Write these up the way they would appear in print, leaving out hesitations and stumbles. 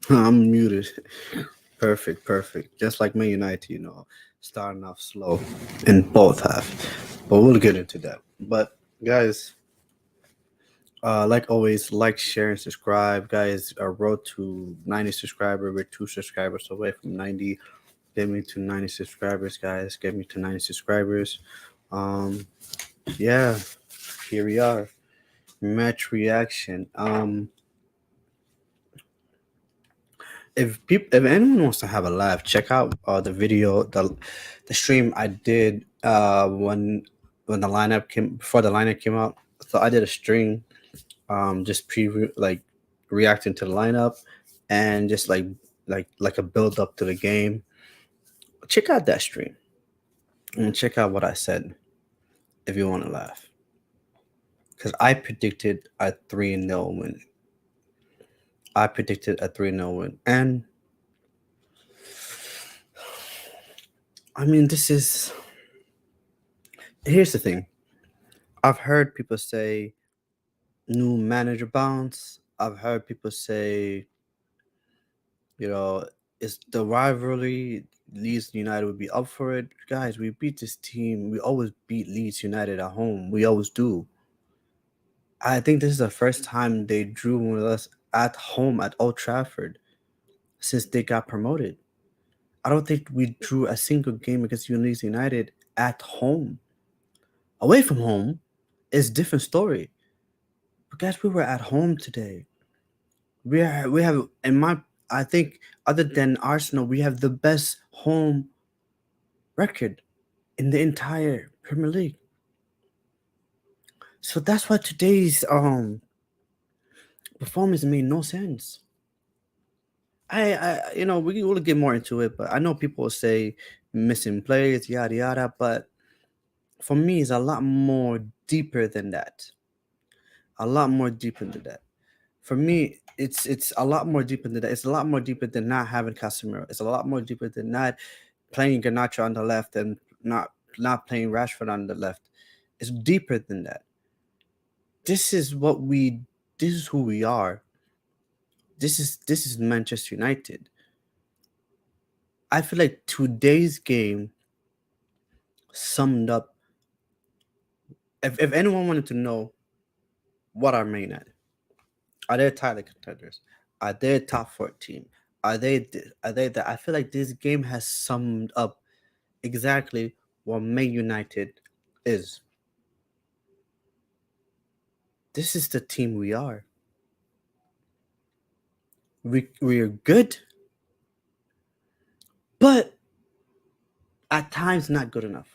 I'm muted. Perfect, perfect. Just like Man United, starting off slow in both half. But we'll get into that. But guys, like always, like, share, and subscribe. Guys, our road to 90 subscribers. We're 2 subscribers away from 90. Get me to 90 subscribers, guys. Get me to 90 subscribers. Um, yeah, here we are. Match reaction. If anyone wants to have a laugh, check out the video, the stream I did when the lineup came before the lineup came out. So I did a string, just preview, like, reacting to the lineup, and just like a build up to the game. Check out that stream and check out what I said if you want to laugh, because I predicted a 3-0 win. I predicted a 3-0 win, and I mean, this is here's the thing. I've heard people say new manager bounce. I've heard people say, you know, it's the rivalry. Leeds United would be up for it. Guys, we beat this team. We always beat Leeds United at home. We always do. I think this is the first time they drew with us at home at Old Trafford since they got promoted. I don't think we drew a single game against Leeds United at home. Away from home is a different story. But guys, we were at home today. We have in my I think, other than Arsenal, we have the best home record in the entire Premier League. So that's why today's performance made no sense. We will get more into it, but I know people will say missing players, yada yada, but for me, it's a lot more deeper than that. A lot more deeper than that. For me, it's a lot more deeper than that. It's a lot more deeper than not having Casemiro. It's a lot more deeper than not playing Garnacho on the left and not playing Rashford on the left. It's deeper than that. This is what we. This is who we are. This is Manchester United. I feel like today's game summed up. If anyone wanted to know what are Man United, are they title contenders? Are they a top 14? Are they that? I feel like this game has summed up exactly what Man United is. This is the team we are. We are good, but at times not good enough.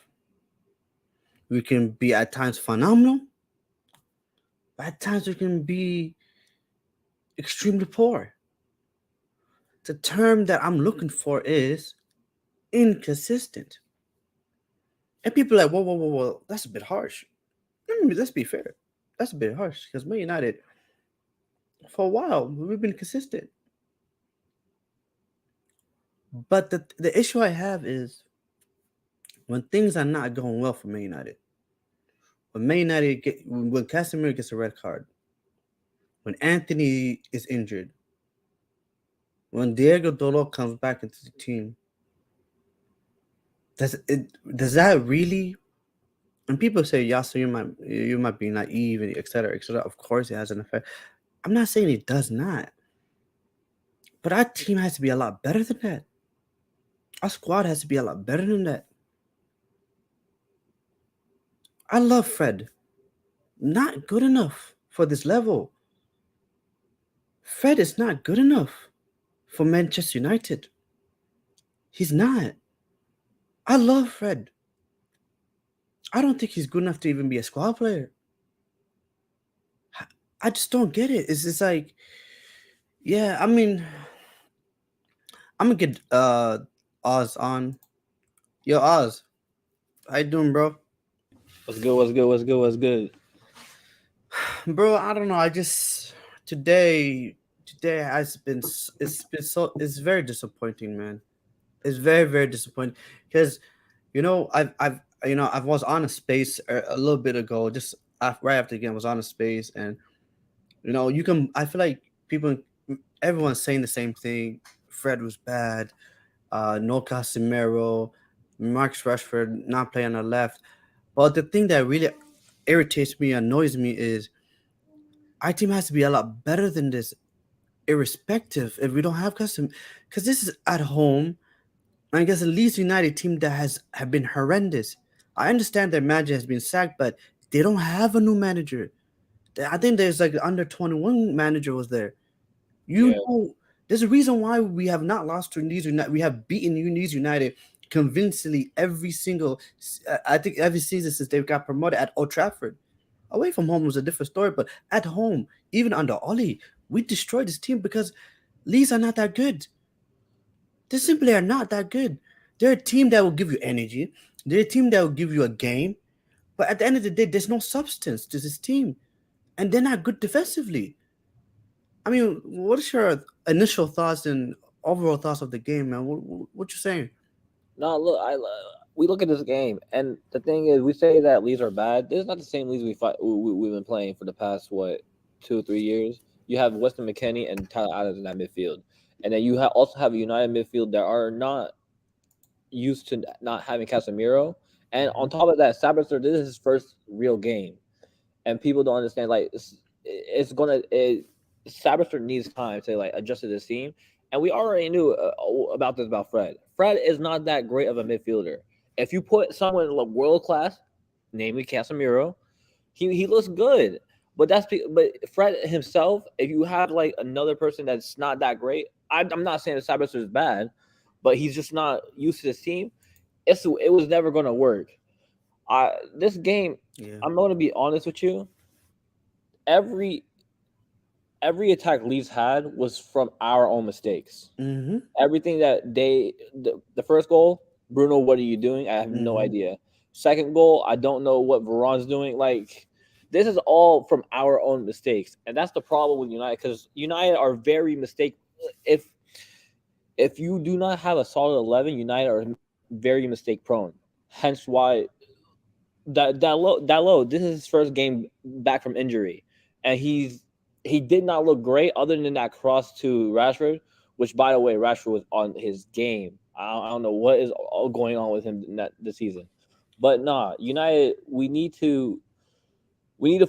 We can be at times phenomenal, but at times we can be extremely poor. The term that I'm looking for is inconsistent. And people are like, whoa, whoa, whoa, whoa, that's a bit harsh. Let's be fair. That's a bit harsh because Man United, for a while, we've been consistent. But the issue I have is when things are not going well for Man United, when Casemiro gets a red card, when Anthony is injured, when Diego Dolo comes back into the team, does that really? And people say, yeah, so you might be naive and etc. etc. Of course, it has an effect. I'm not saying it does not, but our team has to be a lot better than that. Our squad has to be a lot better than that. I love Fred. Not good enough for this level. Fred is not good enough for Manchester United. He's not. I love Fred. I don't think he's good enough to even be a squad player. I just don't get it. It's just like, yeah, I mean, I'm gonna get Oz on. Yo, Oz, how you doing, bro? What's good? What's good? What's good? What's good? Bro, I don't know. I just today has been it's very disappointing, man. It's very very disappointing because I was on a space a little bit ago, just right after the game. I was on a space, and you can. I feel like people. everyone's saying the same thing. Fred was bad. No Casemiro, Marcus Rashford not playing on the left. But the thing that really irritates me, annoys me, is our team has to be a lot better than this, irrespective if we don't have custom. Because this is at home. I guess the Leeds United team that have been horrendous. I understand their manager has been sacked, but they don't have a new manager. I think there's like under 21 manager was there. You Yeah, know, there's a reason why we have not lost to Leeds United. We have beaten Leeds United convincingly every single, I think every season since they got promoted at Old Trafford. Away from home was a different story, but at home, even under Ollie, we destroyed this team because Leeds are not that good. They simply are not that good. They're a team that will give you energy. They're a team that will give you a game. But at the end of the day, there's no substance to this team. And they're not good defensively. I mean, what is your initial thoughts and overall thoughts of the game, man? What you saying? no, look, we look at this game, and the thing is, we say that leads are bad. This is not the same leads we've been playing for the past 2 or 3 years. You have Weston McKennie and Tyler Adams in that midfield, and then you also have a United midfield that are not used to not having Casemiro. And on top of that, Sabitzer, this is his first real game, and people don't understand. Like it's gonna. Sabitzer needs time to like adjust to this team, and we already knew about Fred. Fred is not that great of a midfielder. If you put someone like world class, namely Casemiro, he looks good. But Fred himself, if you have like another person that's not that great, I'm not saying that Sabitzer is bad, but he's just not used to this team. It was never gonna work. This game, Yeah. I'm going to be honest with you. Every every attack Leeds had was from our own mistakes. Mm-hmm. Everything that the first goal, Bruno, what are you doing? I have no Mm-hmm. idea. Second goal, I don't know what Varane's doing. Like this is all from our own mistakes, and that's the problem with United because United are very mistake. If if you do not have a solid 11, United are very mistake prone. Hence why that low. This is his first game back from injury, and he did not look great other than that cross to Rashford. Which, by the way, Rashford was on his game. I don't know what is all going on with him this season, but nah, United we need to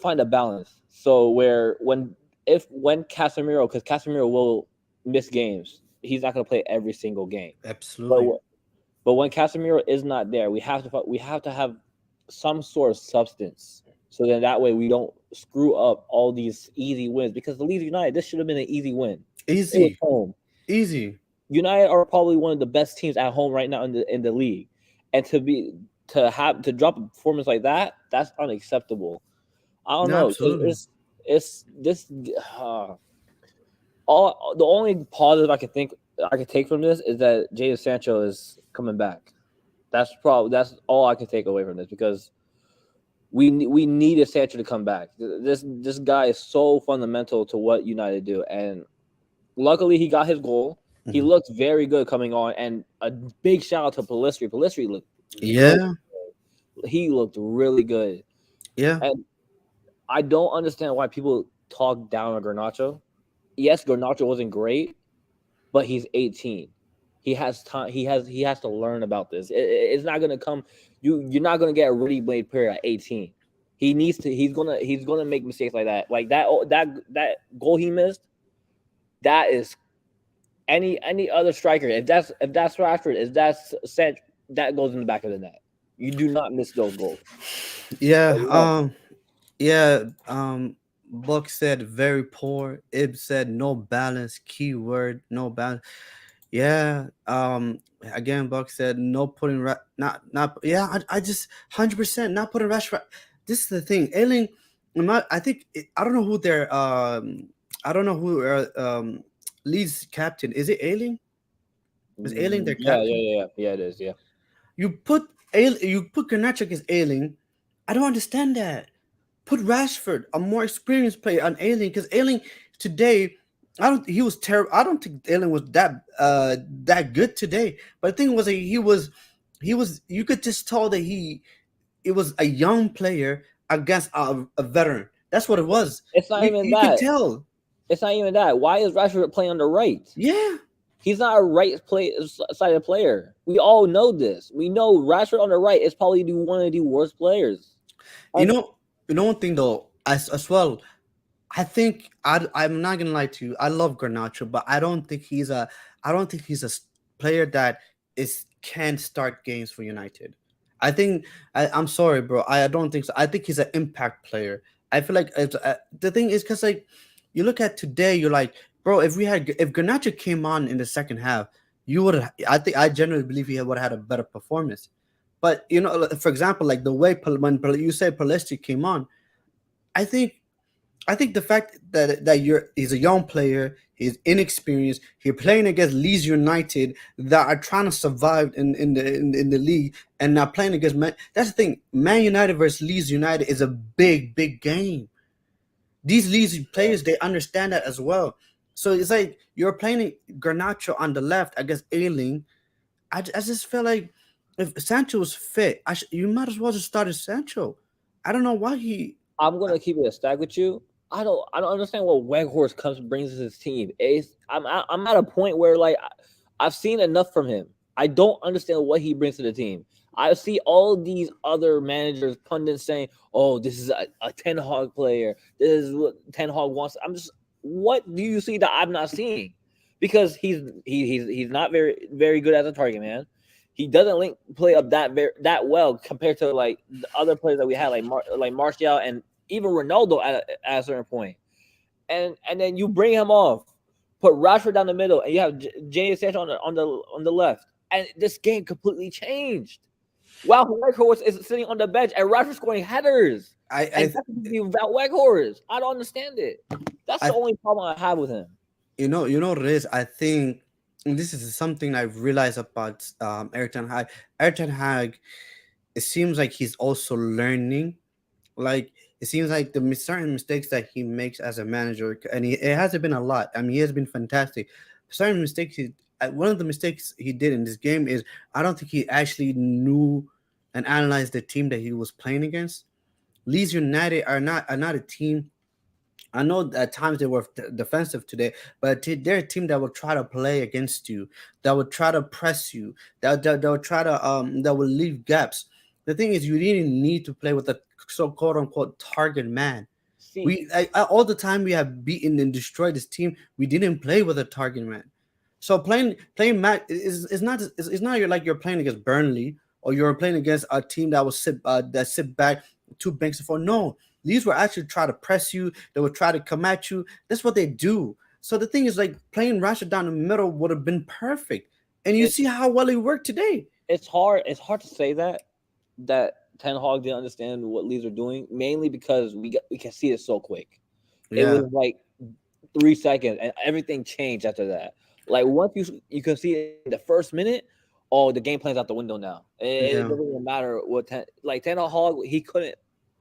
find a balance. So where when Casemiro, because Casemiro will miss games, he's not going to play every single game. But Absolutely. but when Casemiro is not there, we have to have some sort of substance. So then that way we don't screw up all these easy wins because the Leeds United, this should have been an easy win. It was Easy. home. Easy. United are probably one of the best teams at home right now in the league, and to drop a performance like that, that's unacceptable. I don't No, know. 'Cause absolutely. it's this. All the only positive I could take from this is that Jadon Sancho is coming back. That's all I can take away from this because we needed Sancho to come back. This guy is so fundamental to what United do, and luckily he got his goal. He Mhm. looked very good coming on, and a big shout out to Pellistri. Pellistri looked really, Yeah. he looked really good, Yeah. and I don't understand why people talk down on Garnacho. Yes, Garnacho wasn't great, but he's 18. He has time. He has to learn about this. It's not gonna come. You're not gonna get a ready-made player at 18. He needs to. He's gonna make mistakes like that. Like that goal he missed. That is any other striker. If that's Rashford, if that's sent, that goes in the back of the net. You do not miss those goals. Yeah. But yeah, Yeah. Buck said very poor. Ib said no balance. Keyword no balance. Yeah. Again, Buck said no putting not. Yeah. I just 100% not putting Rashford. This is the thing. Ailing. I think I don't know who their I don't know who Leeds captain is. It Ailing? Is Ailing their yeah, captain? yeah. It is. Yeah, You put Garnacho against Ailing. I don't understand that. Put Rashford, a more experienced player, on Ailing because Ailing today, I don't. He was terrible. I don't think Ailing was that good today. But the thing was, he was. You could just tell that it was a young player against a veteran. That's what it was. it's not You even you could that. tell. It's not even that. Why is Rashford playing on the right? Yeah, He's not a right sided player. We all know this. We know Rashford on the right is probably one of the worst players. you And know, one thing though, as well. I think I'm not gonna lie to you. I love Garnacho, but I don't think he's a player that is can start games for United. I think I'm sorry, bro. I don't think so. I think he's an impact player. I feel like the thing is because like you look at today, you're like, bro. If Garnacho came on in the second half, you would. I genuinely believe he would have had a better performance. But for example, like the way you say Pulisic came on, I think I think the fact that he's a young player, he's inexperienced, he's playing against Leeds United that are trying to survive in the league, and now playing against Man. That's the thing. Man United versus Leeds United is a big game. These Leeds players they understand that as well. So it's like you're playing Garnacho on the left against Ailing. I just feel like if Sancho was fit, you might as well just started Sancho. I don't know why he. I'm gonna keep it a stack with you. I don't understand what Weghorst comes brings to his team. I'm at a point where like I've seen enough from him. I don't understand what he brings to the team. I see all these other managers, pundits saying, "Oh, this is a Ten Hog player. This is what Ten Hog wants." I'm just, what do you see that I'm not seeing? Because he's not very good as a target man. He doesn't link play up that well compared to like the other players that we had, like Martial and even Ronaldo at a certain point. And then you bring him off, put Rashford down the middle, and you have Jay Sancho on the left, and this game completely changed. Wow, Weghorst is sitting on the bench and Rashford scoring headers, and I that's without Weghorst. I don't understand it. That's the I only problem I have with him. you know what it is. I think and this is something I've realized about Eric Ten Hag. Eric Ten Hag, it seems like he's also learning. Like it seems like certain mistakes that he makes as a manager, and it hasn't been a lot. I mean, he has been fantastic. Certain mistakes. One of the mistakes he did in this game is I don't think he actually knew and analyzed the team that he was playing against. Leeds United are not a team. I know at times they were defensive today, but they're a team that will try to play against you, that will try to press you, that will try to that will leave gaps. The thing is, you really need to play with a so quote unquote target man. See, All the time we have beaten and destroyed this team, we didn't play with a target man. So playing Matt is not it's not you're playing against Burnley or you're playing against a team that will sit back two banks before. No, these were actually try to press you. They would try to come at you. That's what they do. So the thing is, like playing Rashford down the middle would have been perfect, and you it, see how well it worked today. it's hard to say that Ten Hag didn't understand what Leeds are doing, mainly because we can see it so quick. It was Yeah, like 3 seconds, and everything changed after that. Like once you can see it in the first minute, oh, the game plan's out the window now. It yeah. doesn't even matter what Ten Hag, he couldn't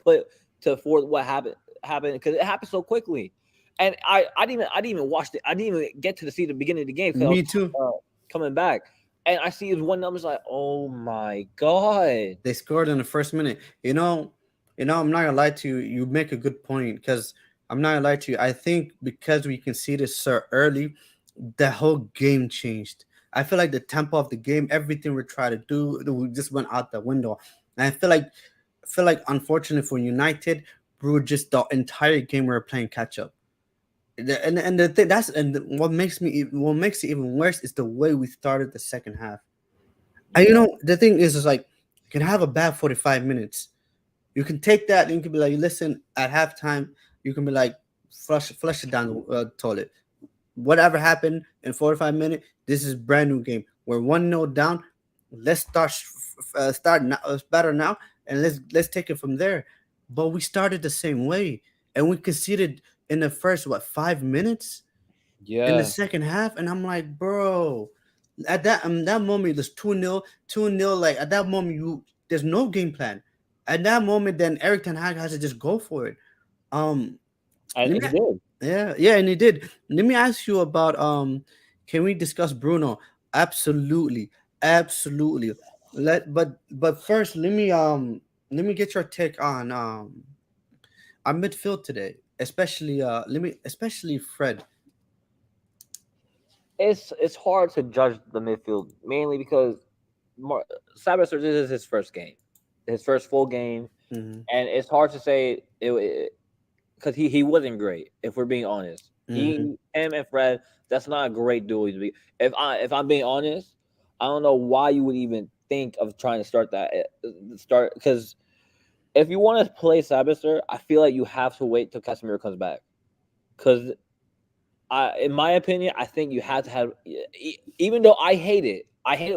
put to forth what happened because it happened so quickly. And I didn't even watch it. I didn't even get to see the beginning of the game because I Me was too. coming back, and I see his one numbers like, oh my god. They scored in the first minute. I'm not gonna lie to you. You make a good point because I'm not gonna lie to you. I think because we can see this so early, the whole game changed. I feel like the tempo of the game, everything we try to do, we just went out the window. And I feel like unfortunately for United, we were just the entire game we were playing catch up. And the thing that's and what makes it even worse is the way we started the second half. And Yeah. the thing is like you can have a bad 45 minutes. You can take that and you can be like, listen, at halftime, you can be like, flush it down the toilet. Whatever happened in 45 minutes, this is brand new game. We're 1-0 down. Let's start now, better now, and let's take it from there. But we started the same way, and we conceded in the first 5 minutes in the Yeah. second half, and I'm like, bro, at that moment there's 2-0, 2-0. Like at that moment, there's no game plan. At that moment, then Eric Ten Hag has to just go for it. Um, And let me, he did. yeah, and he did. Let me ask you about can we discuss Bruno? Absolutely, absolutely. But first, let me get your take on our midfield today. especially Fred. It's hard to judge the midfield mainly because Mar- Cyber this is his first game, his first full game, Hmm. and it's hard to say it because he wasn't great. If we're being honest, Hmm. him and Fred, that's not a great duo to be. If I'm being honest, I don't know why you would even think of trying to start that start because if you want to play Sabitzer, I feel like you have to wait till Casemiro comes back because in my opinion, I think you have to have even though I hate it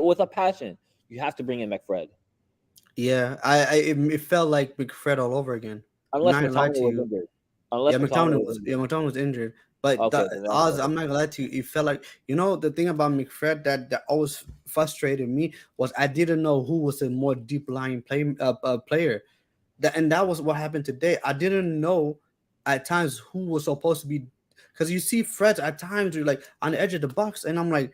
with a passion. You have to bring in McFred Yeah, it felt like Big Fred all over again. I'm unless not gonna lie McTominay to was you. injured. Yeah, Unless McTominay McTominay was was injured. injured. But Okay, then that's Oz, I'm better. not gonna lie to you. It felt like, the thing about McFred that always frustrated me was I didn't know who was a more deep lying player. That was what happened today. I didn't know at times who was supposed to be, because you see Fred at times you're like on the edge of the box, and I'm like,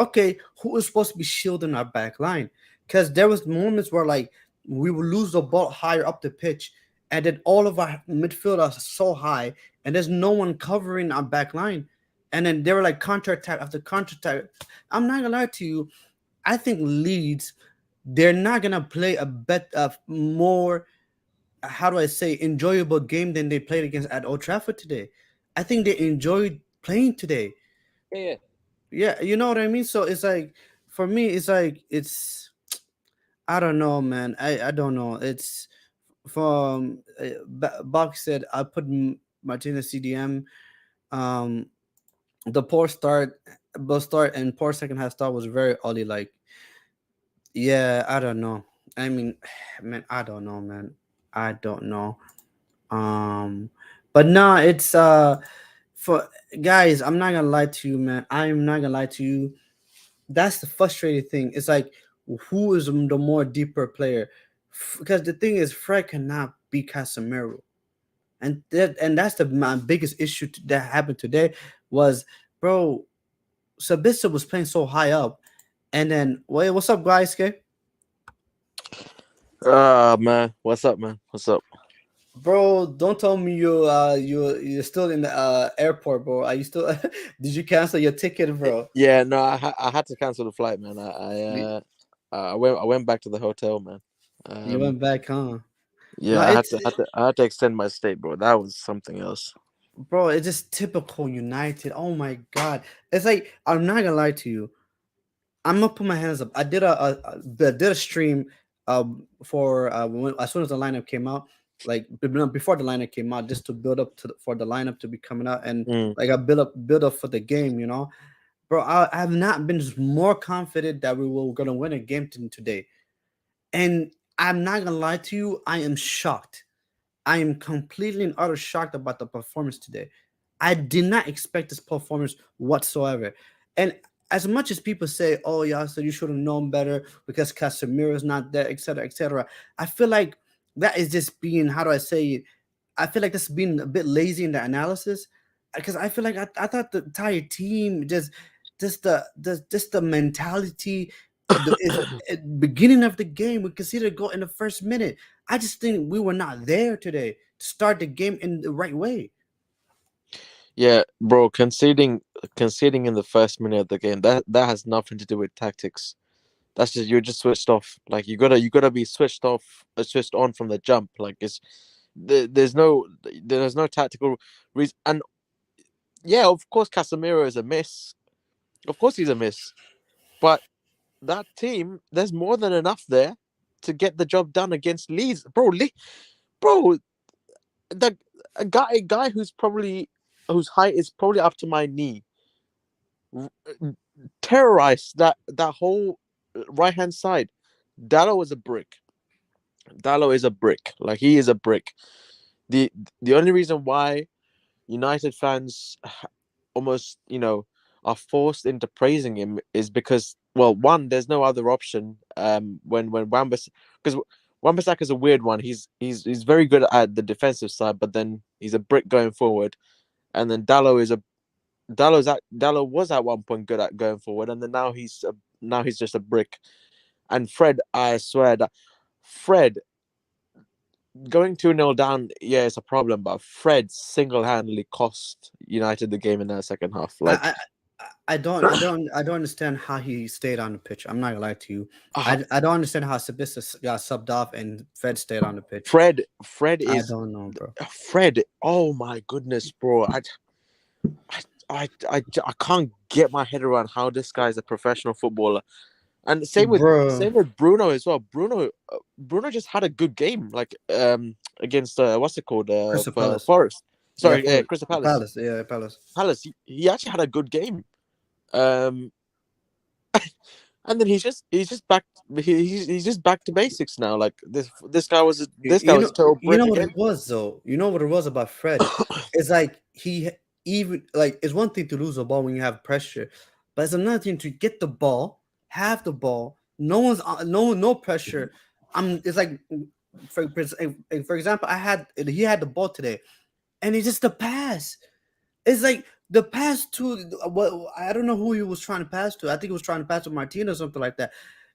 okay, who is supposed to be shielding our back line? Because there was moments where like we would lose the ball higher up the pitch, and then all of our midfield are so high, and there's no one covering our back line. And then they were like counter attack after counter attack. I'm not gonna lie to you. I think Leeds, they're not gonna play a more, how do I say, enjoyable game than they played against at Old Trafford today. I think they enjoyed playing today. Yeah, yeah. Yeah, you know what I mean. So it's like, for me, it's like it's, I don't know, man. I don't know. It's from Bach said I put Martinez CDM. Um, the poor start, and poor second half start was very early. Like, yeah, I don't know. I mean, man, I don't know, man. I don't know. Um, but no, it's for guys. I'm not gonna lie to you, man. I'm not gonna lie to you. That's the frustrating thing. It's like, who is the more deeper player? Because the thing is, Fred cannot beat Casemiro, and that's my biggest issue that happened today. Was, bro, Sabitzer was playing so high up, and then wait, what's up, guys? Okay, Man, what's up, man? What's up? bro, don't tell me you're still in the airport, bro. Are you still? Did you cancel your ticket, bro? Yeah, no, I had to cancel the flight, man. You I went back to the hotel, man. you Um, went back, huh? No, yeah, I had to extend my stay, bro. That was something else. bro, it's just typical United. Oh my god, it's like, I'm not gonna lie to you. I'm gonna put my hands up. I did a stream for as soon as the lineup came out, like before the lineup came out, just to build up for the lineup to be coming out, and Mm. like I build up for the game. Bro, I have not been more confident that we were gonna win a game today, and I'm not gonna lie to you. I am shocked. I am completely and utter shocked about the performance today. I did not expect this performance whatsoever. And as much as people say, "Oh, yeah, so you should have known better because Casemiro's not there," etc., etc., I feel like that is just being, how do I say it? I feel like that's being a bit lazy in the analysis, because I feel like I thought the entire team just the mentality. The is at beginning of the game, we conceded a goal in the first minute. I just think we were not there today to start the game in the right way. Yeah, bro, conceding in the first minute of the game, that has nothing to do with tactics. That's just, you're just switched off. Like, you gotta be switched off, switched on from the jump. Like, there's no tactical reason. And yeah, of course, Casemiro is a miss. Of course, he's a miss. But that team, there's more than enough there to get the job done against Leeds, bro. Bro, the a guy whose height is probably up to my knee, r- terrorized that whole right hand side. Dallo is a brick. Dallo is a brick. Like, he is a brick. The the only reason why United fans almost, are forced into praising him is because, well, one, there's no other option. When Wambas, because Wambasaka is a weird one. He's very good at the defensive side, but then he's a brick going forward. And then Dallo was at one point good at going forward, and then now he's just a brick. And Fred, I swear that Fred, going 2-0 down, yeah, it's a problem. But Fred single-handedly cost United the game in that second half. Like, I don't understand how he stayed on the pitch. I'm not gonna lie to you. uh, I don't understand how Sabitzer got subbed off and Fred stayed on the pitch. Fred I is don't know, bro. Fred. Oh my goodness, bro! I can't get my head around how this guy is a professional footballer. And same with Bro, Bruno as well. Bruno just had a good game, like against what's it called, Crystal Palace. Forest. Sorry, Yeah, Crystal Palace. Palace. Yeah, Palace. Palace. He actually had a good game. Um, and then he's just back. He's just back to basics now. Like this guy was a total You brick know what again. it was though. You know what it was about Fred. It's like he even like it's one thing to lose the ball when you have pressure, but it's another thing to get the ball, have the ball. No one's no pressure. It's like for example, he had the ball today, and it's just the pass. It's like the pass to what I don't know who he was trying to pass to. I think he was trying to pass to Martinez or something like that.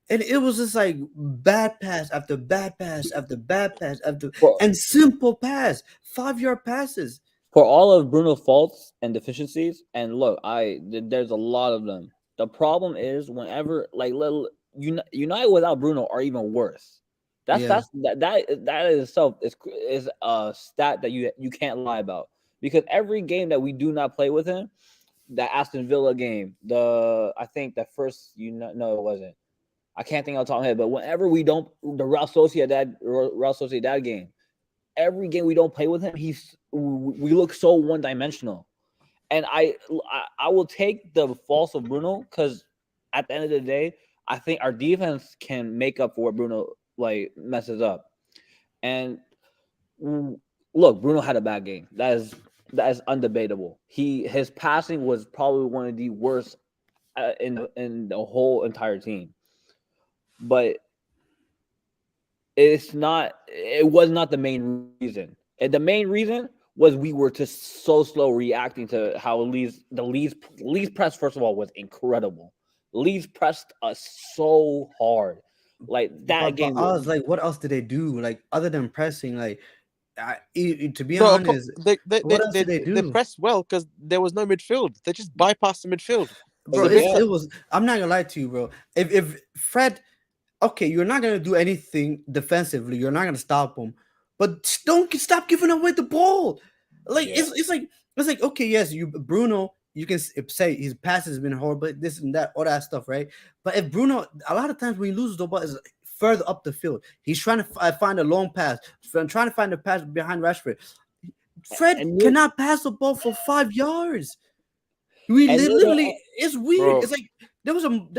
And it was just like bad pass after bad pass after bad pass after For, and simple pass, 5-yard passes. for all of Bruno's faults and deficiencies, and look, there's a lot of them. The problem is whenever like United without Bruno are even worse. Yeah. That in itself is a stat that you can't lie about, because every game that we do not play with him, that Aston Villa game, I think the first no, it wasn't. I can't think off the top of my head, but whenever we don't, the Real Sociedad game, every game we don't play with him, we look so one dimensional. And I will take the faults of Bruno, because at the end of the day, I think our defense can make up for what Bruno like messes up. And look, Bruno had a bad game. That is undebatable. His passing was probably one of the worst in the whole entire team. But it was not the main reason. And the main reason was we were just so slow reacting to how Leeds press, first of all, was incredible. Leeds pressed us so hard. Like that game. But I was like, what else did they do? Like other than pressing, like to be No, honest, what else did they they do? pressed well because there was no midfield. They just bypassed the midfield. Bro, Yeah. it was. I'm not gonna lie to you, bro. If Fred, okay, you're not gonna do anything defensively. You're not gonna stop him, but don't stop giving away the ball. Like Yeah. it's like okay, yes, Bruno. You can say his passes has been horrible, this and that, all that stuff, right? But if Bruno, a lot of times when he loses the ball, is further up the field. He's trying to find a long pass, trying to find a pass behind Rashford. Fred And cannot pass the ball for 5 yards. We And literally, it's weird. Bro. It's like there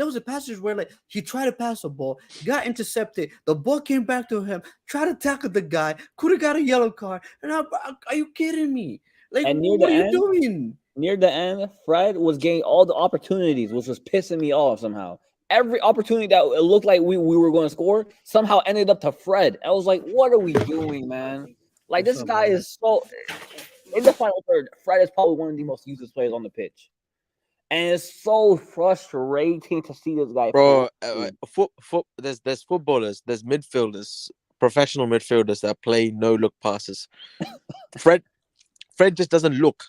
was a passage where like he tried to pass the ball, got intercepted. The ball came back to him, tried to tackle the guy, could have got a yellow card. And are you kidding me? Like, And near what the are you end- doing? near the end, Fred was getting all the opportunities, which was pissing me off somehow. Every opportunity that it looked like we were going to score somehow ended up to Fred. I was like, what are we doing, man? Like, What's this up, guy bro? is so. In the final third, Fred is probably one of the most useless players on the pitch. And it's so frustrating to see this guy Bro, play. there's footballers, there's midfielders, professional midfielders that play no look passes. Fred just doesn't look.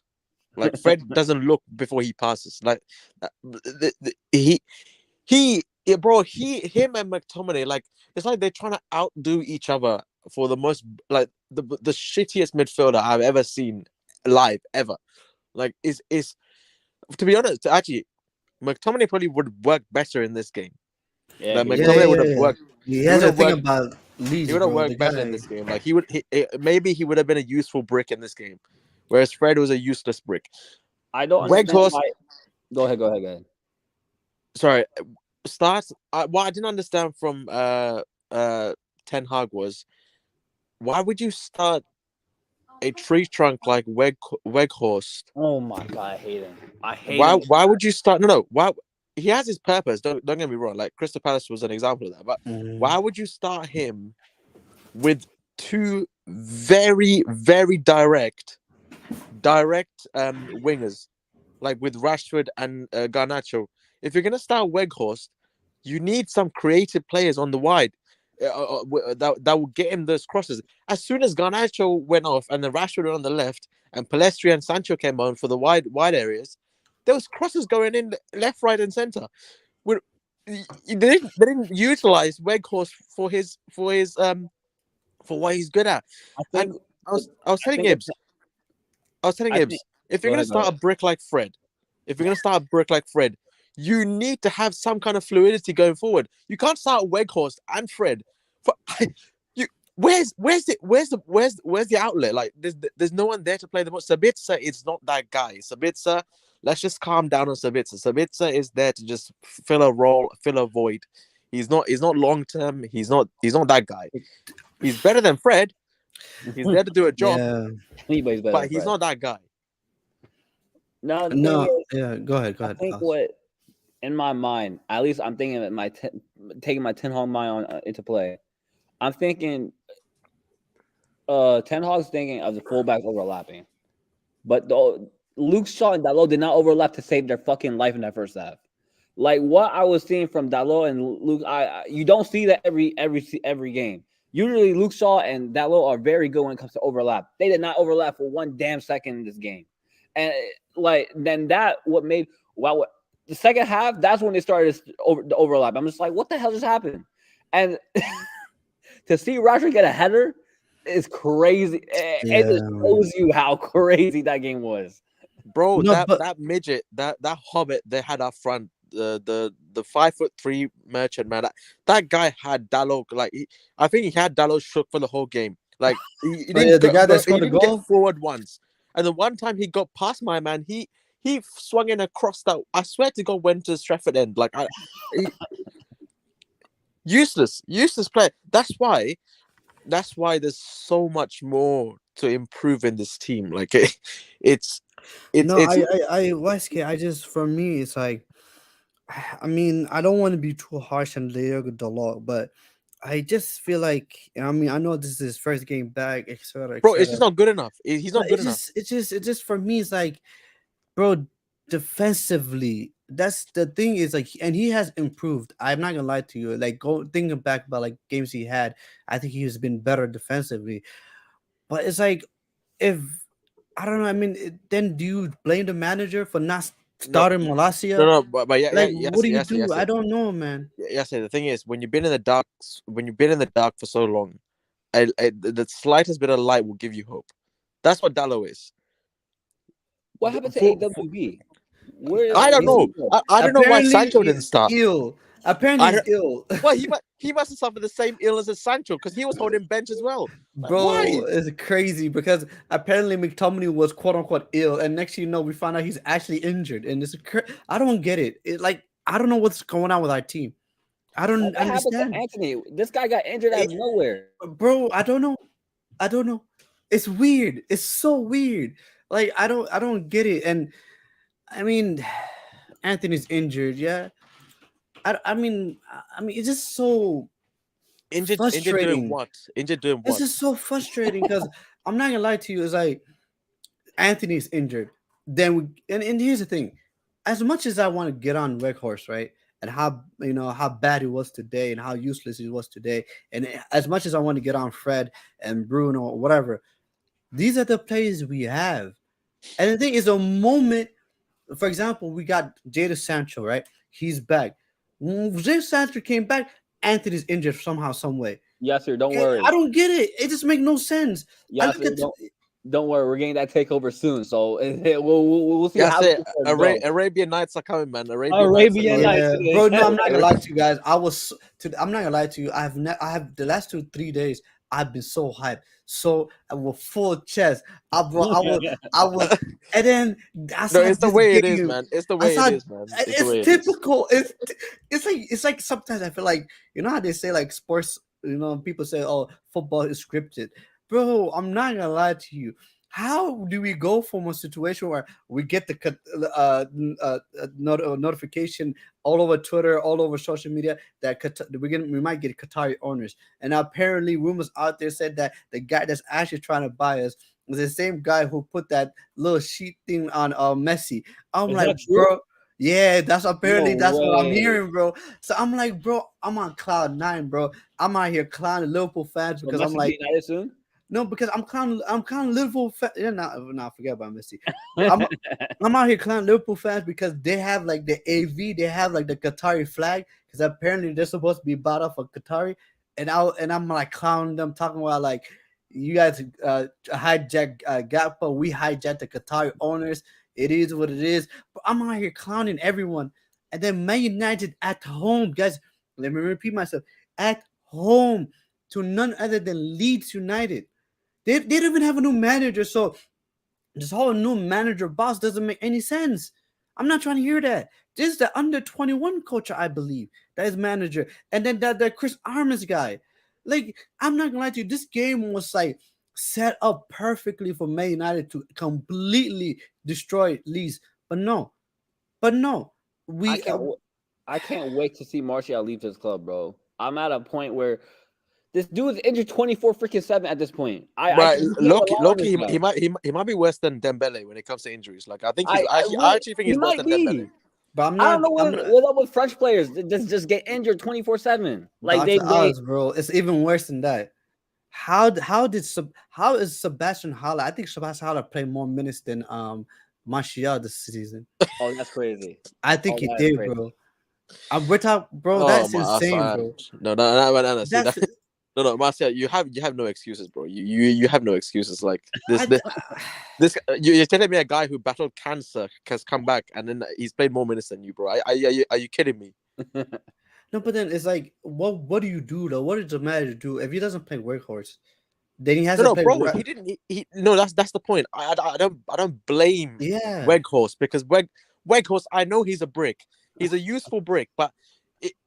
Like Fred doesn't look before he passes. Like him and McTominay, like it's like they're trying to outdo each other for the most, like the shittiest midfielder I've ever seen live ever. Like is to be honest, actually, McTominay probably would work better in this game. Yeah, Like, he- McTominay would have worked. He has a would've thing worked- about Leeds, He would have bro. The worked better in guy. this game. Like maybe he would have been a useful brick in this game, whereas Fred was a useless brick. I don't understand Weghorst- why. Go ahead. Sorry, starts. What I didn't understand from Ten Hag was, why would you start a tree trunk like Weghorst? Oh my god, I hate him. I hate him. Why would you start? No. Why? He has his purpose. Don't get me wrong. Like Crystal Palace was an example of that. But why would you start him with two very, very direct wingers, like with Rashford and Garnacho? If you're gonna start Weghorst, you need some creative players on the wide. that will get him those crosses. As soon as Garnacho went off and then Rashford went on the left and Palestri and Sancho came on for the wide areas, there was crosses going in left, right, and center. They didn't utilize Weghorst for what he's good at. I think And I was telling think Gibbs, if you're Go gonna ahead, start a brick like Fred, you need to have some kind of fluidity going forward. You can't start Weghorst and Fred. Where's the outlet? Like there's no one there to play the ball. Sabitzer is not that guy. Sabitzer, let's just calm down on Sabitzer. Sabitzer is there to just fill a role, fill a void. He's not long term. He's not that guy. He's better than Fred. He's there to do a job, Yeah. anybody's better. but than he's Fred. not that guy. No, the No. thing is, Yeah. Go ahead. I think what in my mind, at least I'm thinking that taking my Ten Hag mind on into play. I'm thinking, Ten Hag's thinking of the fullbacks overlapping, but Luke Shaw and Dalot did not overlap to save their fucking life in that first half. Like what I was seeing from Dalot and Luke, you don't see that every game. Usually, Luke Shaw and Dalot are very good when it comes to overlap. They did not overlap for one damn second in this game, and then the second half, that's when they started the overlap. I'm just like, what the hell just happened? And to see Rashford get a header is crazy. It just shows you how crazy that game was. Bro, No, that midget, that hobbit they had up front, the 5'3" merchant man, that guy had Dalot I think he had Dalot shook for the whole game. Like he didn't the guy that he scored the didn't goal? get forward once, and the one time he got past my man, he swung in across that. I swear to God, went to Stretford end. Like useless player. That's why there's so much more to improve in this team. Like it's Westgate, for me, it's like, I mean, I don't want to be too harsh on Diego Dalot, but I just feel like, I mean, I know this is his first game back, etc. bro, it's just not good enough. He's not good enough. It's just for me, it's like, bro, defensively, that's the thing is like, and he has improved. I'm not gonna lie to you. Like, thinking back about like games he had, I think he has been better defensively. But it's like, if I don't know, I mean, then do you blame the manager for not starting Malacia? No, but yeah, Like, yes, what do you yes, do? yes, I don't know, man. yes. The thing is, when you've been in the dark for so long, the slightest bit of light will give you hope. That's what Dalot is. What happened to AWB? I don't know. I don't know why Sancho didn't start. Apparently he's ill. Well, he must have suffered the same illness as Sancho because he was holding bench as well. Bro, why? it's crazy because apparently McTominay was quote unquote ill, and next thing you know, we find out he's actually injured, and I don't get it. I don't know what's going on with our team. I don't understand. Happened to Anthony? This guy got injured out of nowhere, bro. I don't know. It's weird. It's so weird. Like I don't get it. And I mean, Anthony's injured. Yeah. I mean, it's just so frustrating. Injured doing what? It's just so frustrating because I'm not gonna lie to you. It's like Anthony's injured. Then and here's the thing: as much as I want to get on Weghorst, right, and how bad he was today and how useless he was today, and as much as I want to get on Fred and Bruno or whatever, these are the players we have. And the thing is, a moment. For example, we got Jadon Sancho, right? He's back. When Jadon Sancho came back, Anthony's injured somehow, some way. Yes, sir. Don't worry. I don't get it. It just makes no sense. Yes, sir, don't worry. We're getting that takeover soon, so we'll see how. Arabian Nights are coming, man. Arabian Nights. Yeah. Bro, no, I'm not gonna lie to you guys. I'm not gonna lie to you. I have the last 2-3 days. I've been so hyped, so with full chest. I was, and then it's the way it is, man. It's the way it is, man. It's typical. It's like sometimes I feel like, you know how they say like sports. People say, "Oh, football is scripted." Bro, I'm not gonna lie to you. How do we go from a situation where we get the notification all over Twitter, all over social media that we might get Qatari owners, and apparently rumors out there said that the guy that's actually trying to buy us is the same guy who put that little sheet thing on Messi. I'm like, bro, Yeah, that's apparently No that's what I'm way. hearing, bro. So I'm like, bro, I'm on cloud nine, bro. I'm out here clowning Liverpool fans So because I'm Messi to like, United soon. no, because I'm clowning Liverpool fans. Yeah, nah, forget about Messi. I'm out here clowning Liverpool fans because they have like the AV, they have like the Qatari flag because apparently they're supposed to be bought off of Qatari, and I'm like clowning them, talking about like you guys hijack Gakpo, we hijacked the Qatari owners. It is what it is. But I'm out here clowning everyone, and then Man United at home, guys. Let me repeat myself: at home to none other than Leeds United. They don't even have a new manager, so this whole new manager boss doesn't make any sense. I'm not trying to hear that. This is the under 21 coach, I believe, that is manager, and then that Chris Armas guy. Like, I'm not gonna lie to you, this game was like set up perfectly for Man United to completely destroy Leeds, but no, I we can't. I can't wait to see Martial leave this club, bro. I'm at a point where this dude is injured 24 freaking 7 at this point. Right, You can't Loki, rely on Loki, this he guy. might be worse than Dembele when it comes to injuries. Like I think I Well, actually think he he's worse might than Dembele. be. but I'm I don't not. know I'm not. what's up with French players. They just get injured 24/7. Like Dr. they. Oz, bro, it's even worse than that. How is Sebastian Haller? I think Sebastian Haller played more minutes than Martial this season. Oh, that's crazy. I think Oh, he that is did, crazy. bro. We're talking, bro. Oh That's my insane, son. bro. No, see That's that. No, Marcia, you have no excuses, bro. You have no excuses. Like I, this you're telling me a guy who battled cancer has come back and then he's played more minutes than you, bro. Are you kidding me? no, but then it's like, what do you do though? What does the manager do if he doesn't play workhorse? Then he has No, to no, play. bro. He didn't. No, that's the point. I don't blame Yeah, Weghorst because Weghorst. I know he's a brick. He's a useful brick, but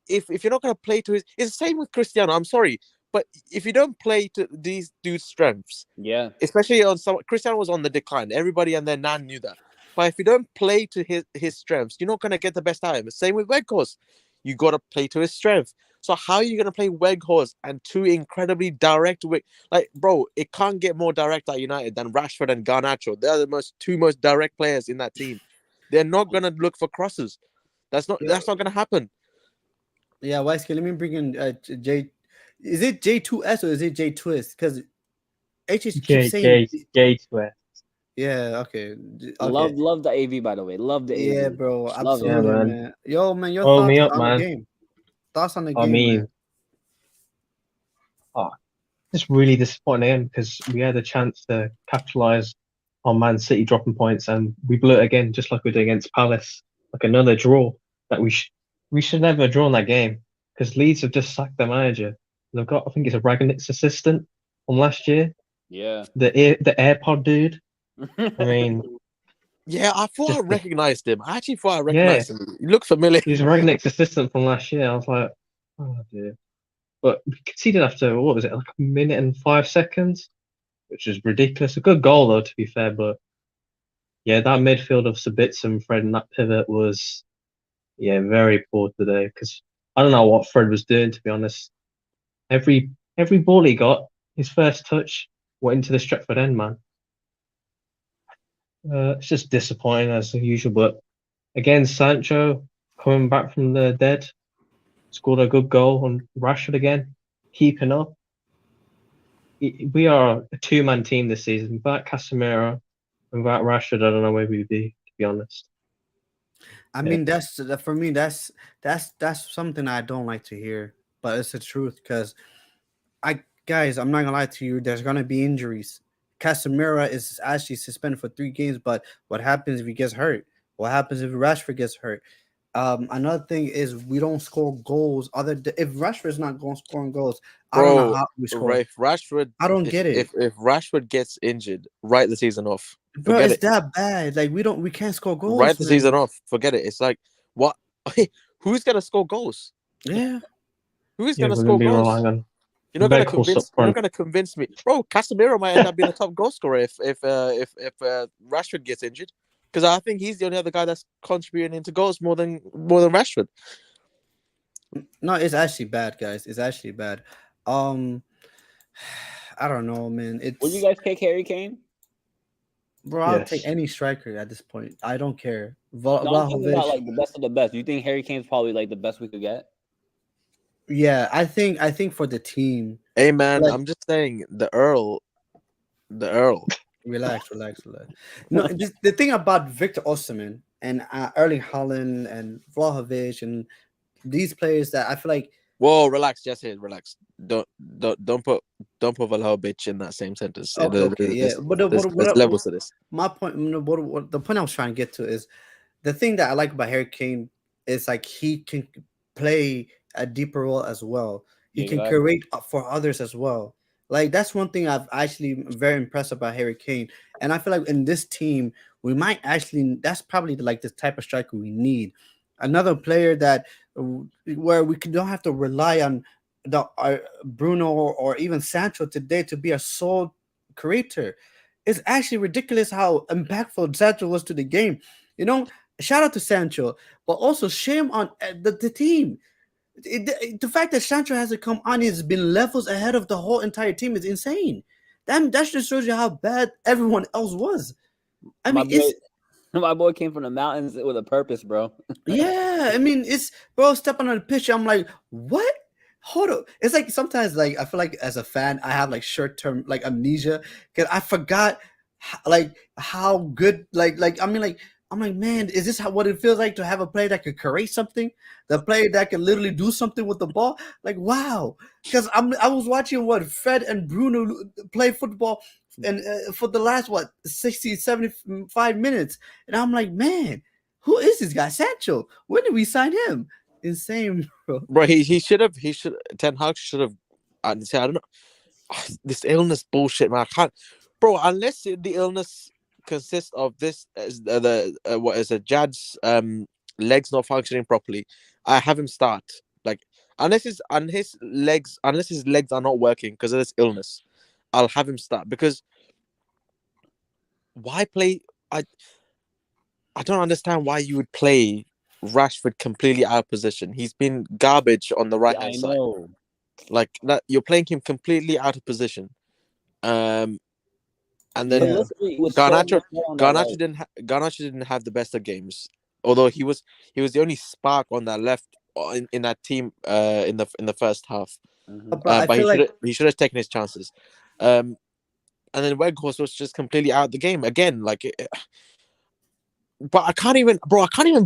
if you're not gonna play to his, it's the same with Cristiano. I'm sorry, but if you don't play to these dudes' strengths, Yeah. especially on some, Cristiano was on the decline. Everybody and their nan knew that. But if you don't play to his strengths, you're not gonna get the best out of him. Same with Weghorst. You gotta play to his strength. So how are you gonna play Weghorst and two incredibly direct like, bro, it can't get more direct at United than Rashford and Garnacho. They're the two most direct players in that team. They're not gonna look for crosses. That's not gonna happen. yeah. Weisky, let me bring in J. Is it J2S or is it J Twist? Because H keeps saying. J Square. Yeah. Okay. Okay. Love the AV, by the way. Love the Yeah, AV. bro. Love it. Yeah, Absolutely, man. man. Yo, man. Your Hold thoughts me up, on the man. game? Thoughts on the I game, man? mean, it's really disappointing again because we had a chance to capitalize on Man City dropping points and we blew it again, just like we did against Palace. Like another draw that we should never have drawn that game because Leeds have just sacked their manager. They've got, I think it's a Ragnick's assistant from last year, Yeah. the AirPod dude. I mean, Yeah, I thought I just recognized him. I actually thought I recognized him. He looked familiar. he's Ragnick's assistant from last year. I was like, oh dear. But we conceded after what was it, like a minute and 5 seconds, which is ridiculous. A good goal though, to be fair. But yeah, that midfield of Sabitzer and Fred and that pivot was very poor today. Because I don't know what Fred was doing, to be honest. Every ball he got, his first touch went into the Stretford end, man. It's just disappointing as usual. But again, Sancho coming back from the dead, scored a good goal on Rashford again, keeping up. We are a two-man team this season. Without Casemiro and without Rashford, I don't know where we'd be, to be honest. I mean, that's for me. That's something I don't like to hear, but it's the truth. Because guys, I'm not gonna lie to you. There's gonna be injuries. Casemiro is actually suspended for 3 games, but what happens if he gets hurt? What happens if Rashford gets hurt? Another thing is we don't score goals. If Rashford's not going scoring goals, I don't know Bro, how we score. if Rashford, I don't get it. If Rashford gets injured, write the season off. Bro, Forget it's it. that bad. Like we can't score goals. Write the man. season off. Forget it. It's like what? Who's gonna score goals? Yeah. Who's Yeah, gonna we're score gonna be goals? relying on You're not gonna Weghorst up You're not front. gonna convince me, bro. Casemiro might end up being a top goal scorer if Rashford gets injured, because I think he's the only other guy that's contributing into goals more than Rashford. No, it's actually bad, guys. It's actually bad. I don't know, man. Would you It's guys pick Harry Kane? Bro, I'll Yes. take any striker at this point. I don't care. No, I'm talking about Vlahovic. like the best of the best. You think Harry Kane's probably like the best we could get? Yeah, I think for the team, Hey man, like I'm just saying the Earl. relax. No, the thing about Victor Osimhen and Erling Haaland and Vlahovic and these players that I feel like Whoa, relax, just here, relax. Don't put Vlahovic in that same sentence. okay, yeah. But There's levels to this. my point, what the point I was trying to get to is the thing that I like about Harry Kane is like he can play a deeper role as well. He can Exactly. create for others as well. Like that's one thing I've actually very impressed about Harry Kane, and I feel like in this team we might actually that's probably like the type of striker we need. Another player that where we don't have to rely on the Bruno or even Sancho today to be a sole creator. It's actually ridiculous how impactful Sancho was to the game. You know, shout out to Sancho, but also shame on the team. The fact that Sancho hasn't come on has been levels ahead of the whole entire team is insane. That just shows you how bad everyone else was. I My mean, boy, it's my boy came from the mountains with a purpose, bro. yeah. I mean, it's bro stepping on the pitch. I'm like, what? Hold up. It's like sometimes like I feel like as a fan, I have like short term like amnesia because I forgot like how good like I mean like I'm like, man, is this what it feels like to have a player that could create something, the player that can literally do something with the ball? Like, wow, because I was watching what Fred and Bruno play football and for the last what 60 75 minutes, and I'm like, man, who is this guy Sancho? When did we sign him? Insane, bro. Bro, he should Ten Hag should have. I don't know. This illness bullshit, man. I can't, bro. Unless the illness consists of this, what is it? Jad's legs not functioning properly. I have him start. Like unless his legs are not working because of this illness, I'll have him start because why play? I don't understand why you would play Rashford completely out of position. He's been garbage on the right I hand side. know. Like that, you're playing him completely out of position. And then Yeah. Felicity was Garnacho, so much more on that right. Garnacho didn't have the best of games. Although he was the only spark on that left in that team in the first half. Mhm. But I feel like He should have taken his chances. And then Weghorst was just completely out of the game again. Like, but I can't even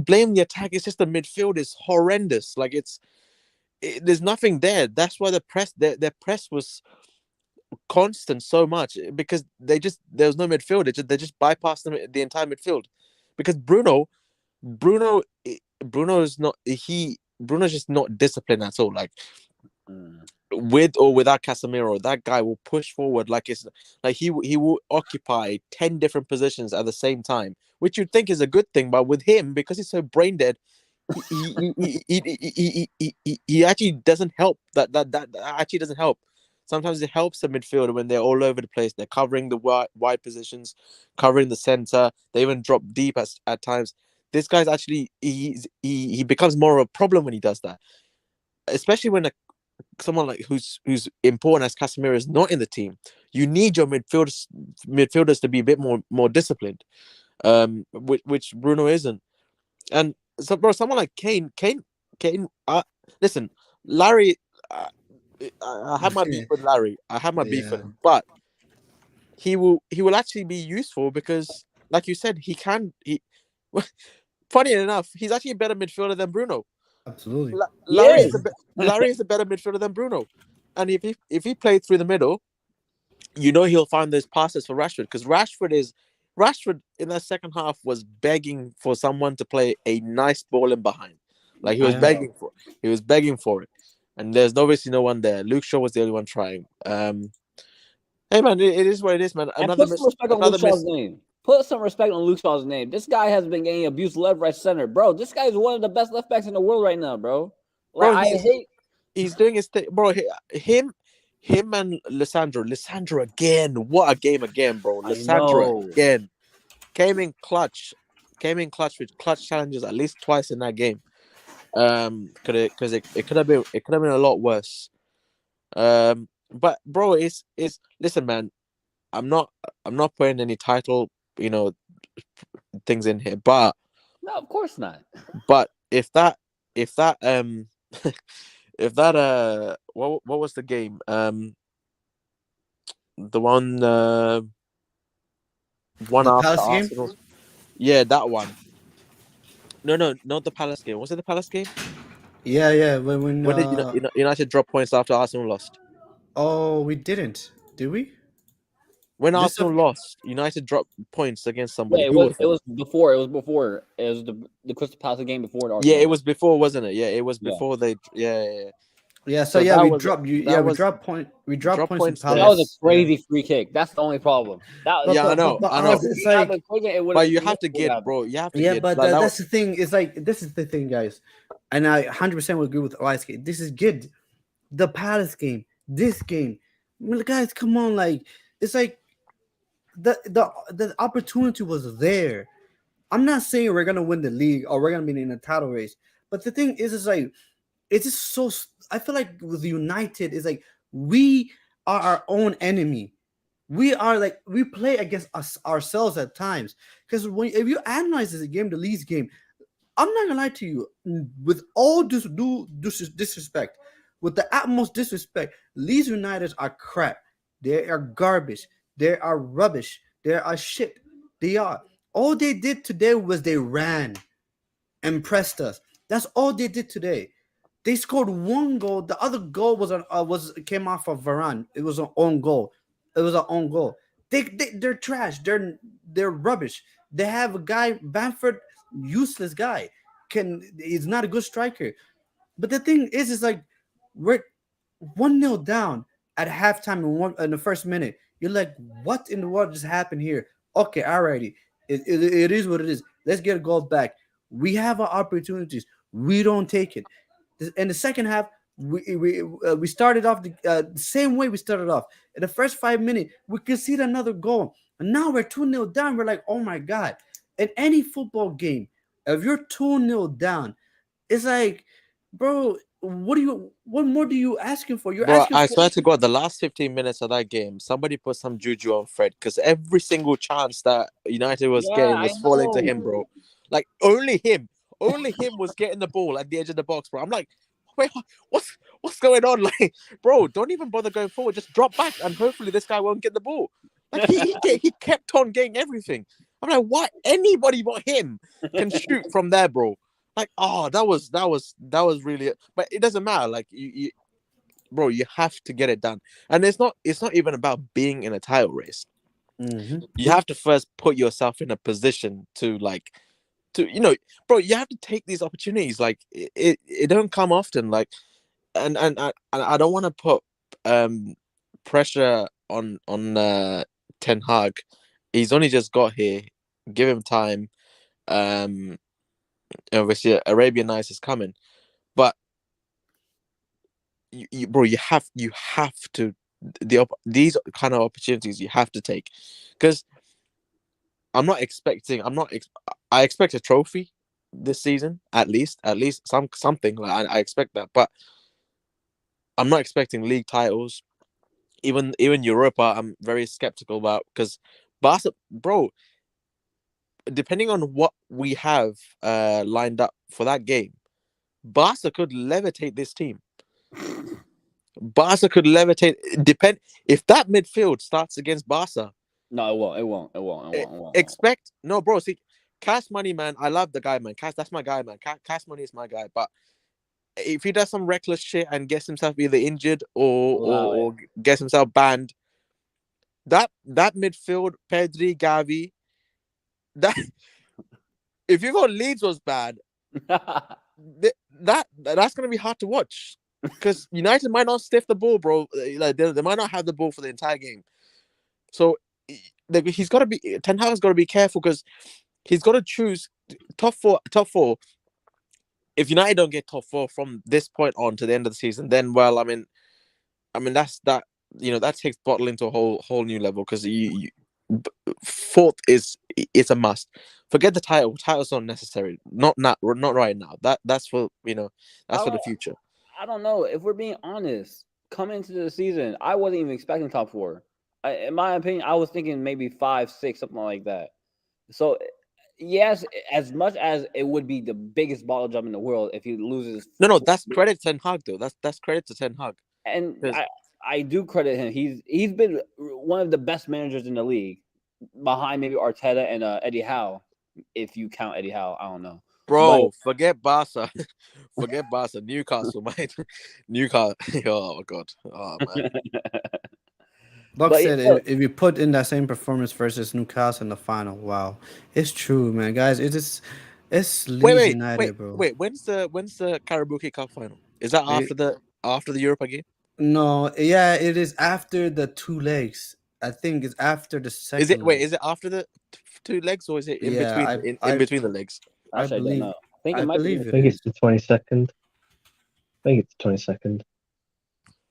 blame the attack. It's just the midfield is horrendous. Like there's nothing there. That's why their press was constant so much because there was no midfield. They just bypassed the entire midfield because Bruno's just not disciplined at all. Like with or without Casemiro, that guy will push forward like it's like he will occupy 10 different positions at the same time, which you'd think is a good thing, but with him, because he's so brain dead, he actually doesn't help. That actually doesn't help. Sometimes it helps the midfielder when they're all over the place. They're covering the wide positions, covering the center. They even drop deep at times. This guy's actually he becomes more of a problem when he does that, especially when someone like who's important as Casemiro is not in the team. You need your midfielders to be a bit more disciplined, which Bruno isn't. And so, bro, someone like Kane. Listen, Larry. I have my beef with Larry. I have my beef with him, but he will actually be useful because, like you said, he can. Funny enough, he's actually a better midfielder than Bruno. absolutely. Larry is a better midfielder than Bruno, and if he played through the middle, he'll find those passes for Rashford because Rashford in that second half was begging for someone to play a nice ball in behind, like he was begging for it, and there's obviously no one there. Luke Shaw was the only one trying. Hey man, it is what it is, man. And put some respect on Luke Shaw's name. Put some respect on Luke Shaw's name. This guy has been getting abused left, right, center, bro. This guy is one of the best left backs in the world right now, bro. Like, he's doing his thing, bro. Him and Lissandro again. What a game again, bro. Lissandro again came in clutch with clutch challenges at least twice in that game. Because it could have been a lot worse. But bro, it's listen, man. I'm not putting any title things in here, but No, of course not. if that if that if that what was the game, the one The after Palace game? Arsenal, yeah, that one. No, not the Palace game. Was it the Palace game? Yeah. When When did United drop points after Arsenal lost? oh, we didn't, did we? When This Arsenal lost, United dropped points against somebody. Yeah, Who was it it? was before. It was before. It was the Crystal Palace game before the Yeah, Arsenal. it was before, wasn't it? Yeah, it was Yeah. before they. Yeah. yeah. So So yeah, that we was dropped you. that Yeah, we was dropped point. We dropped drop points in points there. That was Palace. a crazy free kick. That's the only problem. That Yeah, I know, But I know. Oz, it's like But you have to get, bro. You have to yeah, get. but Like, that's the thing. It's like this is the thing, guys, and I 100% would agree with Ice. This is good. The Palace game, this game, well, guys, come on, like it's like the opportunity was there. I'm not saying we're gonna win the league or we're gonna be in a title race, but the thing is like it's just so. I feel like with United, it's like we are our own enemy. We are like we play against us ourselves at times because if you analyze this game, the Leeds game, I'm not gonna lie to you. With all disrespect, with the utmost disrespect, Leeds United are crap. They are garbage. They are rubbish. They are shit. They are. All they did today was they ran and pressed us. That's all they did today. They scored one goal. The other goal was came off of Varane. It was an own goal. It was an own goal. They're trash. They're rubbish. They have a guy Bamford, useless guy. He's not a good striker. But the thing is like we're 1-0 down at halftime in the first minute. You're like, what in the world just happened here? Okay, alrighty. It is what it is. Let's get a goal back. We have our opportunities. We don't take it. In the second half, we started off the same way we started off. In the first 5 minutes, we conceded another goal. And now we're 2-0 down. We're like, oh my God. In any football game, if you're 2-0 down, it's like, bro, what more do you asking for? You're bro, asking I for swear to God, the last 15 minutes of that game, somebody put some juju on Fred because every single chance that United was Yeah, getting I was falling to know. him, bro. Like only him was getting the ball at the edge of the box, bro. I'm like, wait, what's going on? Like, bro, don't even bother going forward. Just drop back, and hopefully this guy won't get the ball. Like he kept on getting everything. I'm like, why anybody but him can shoot from there, bro? Like, oh, that was really. But it doesn't matter. Like bro, you have to get it done, and it's not even about being in a title race. Mhm. You have to first put yourself in a position to bro, you have to take these opportunities. Like it don't come often. Like and I don't want to put pressure on Ten Hag. He's only just got here. Give him time. Obviously Arabian Nights is coming, but bro, you have to these kind of opportunities you have to take, because I expect a trophy this season, at least something. Like I expect that, but I'm not expecting league titles. Even Europa, I'm very skeptical about, because Barca, bro, depending on what we have lined up for that game, Barca could levitate this team. Barca could levitate. Depend if that midfield starts against Barca. No, it won't. Expect no, bro. See, Cash Money, man. I love the guy, man. Cash, that's my guy, man. Cash Money is my guy. But if he does some reckless shit and gets himself either injured or gets himself banned, that midfield, Pedri, Gavi, that if you thought Leeds was bad, that's gonna be hard to watch, because United might not stiff the ball, bro. Like they might not have the ball for the entire game. So he's got to be Ten Hag's got to be careful, because he's got to choose top four. If United don't get top four from this point on to the end of the season, then I mean that takes bottling to a whole new level, because fourth is a must. Forget the title. Title's not necessary. Not right now. That's for that's for the future. I don't know. If we're being honest, coming into the season, I wasn't even expecting top four. In my opinion, I was thinking maybe 5, 6, something like that. So yes, as much as it would be the biggest ball jump in the world if he loses. No, that's credit to Ten Hag though. That's credit to Ten Hag. And 'Cause- I do credit him. He's been one of the best managers in the league, behind maybe Arteta and Eddie Howe, if you count Eddie Howe. I don't know. Bro, forget Barca. Forget Barca. Newcastle, mate. Newcastle. Oh my god. Oh man. Buck But said yeah. if you put in that same performance versus Newcastle in the final, wow, it's true, man, guys. It's Leeds United, bro. Wait. When's the Karabuki Cup final? Is that after the Europa game? No, yeah, it is after the 2 legs. I think it's after the second. Is it leg. is it after the 2 legs or is it in Yeah, between I- in between the legs? Actually, I don't know. I think it I might believe be. it I think is. it's the 22nd. I think it's the 22nd.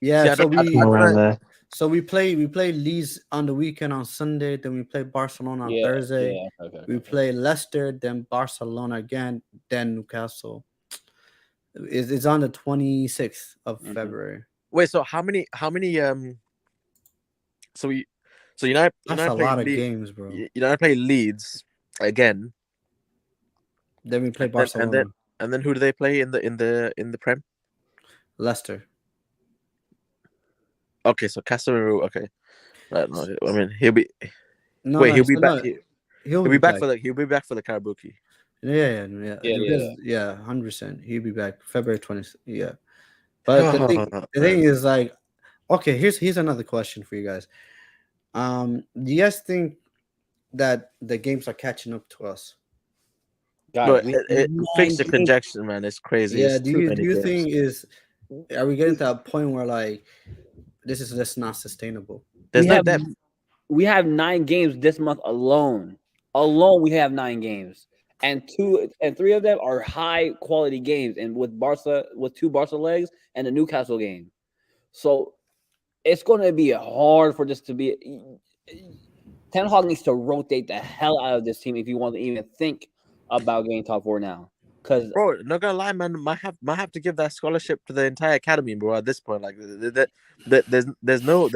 Yeah, See, I so don't- I we don't- Around there. so we play Leeds on the weekend on Sunday, then we play Barcelona on Yeah, Thursday. yeah, okay, We play Leicester, then Barcelona again, then Newcastle. It's on the 26th of Mhm. February. Wait, so how many so United That's a play lot of Leeds- games, bro. United play Leeds again. Then we play And then- and Barcelona, then- And then who do they play in the Prem? Leicester. Okay, so Casemiro. Okay, right. No, I mean he'll be No, wait. no, He'll be so back. no, He'll be back for the Karabuki. Yeah. Yeah. 100%. He'll be back February 20th. Yeah, but the thing is, like, okay, here's another question for you guys. Do you guys think that the games are catching up to us? Guys, But we- it fix the nine conjecture, man. It's crazy. Yeah, It's do too you many do you games. think are we getting to a point where, like, this is just not sustainable? There's we no have depth? we have 9 games this month alone. Alone, we have 9 games, and 3 of them are high quality games, and with 2 Barca legs and the Newcastle game. So it's going to be hard for this to be. Ten Hag needs to rotate the hell out of this team if you want to even think about getting top 4 now. Because Bro, not gonna lie, man. Might have to give that scholarship to the entire academy, bro. At this point, like, there's no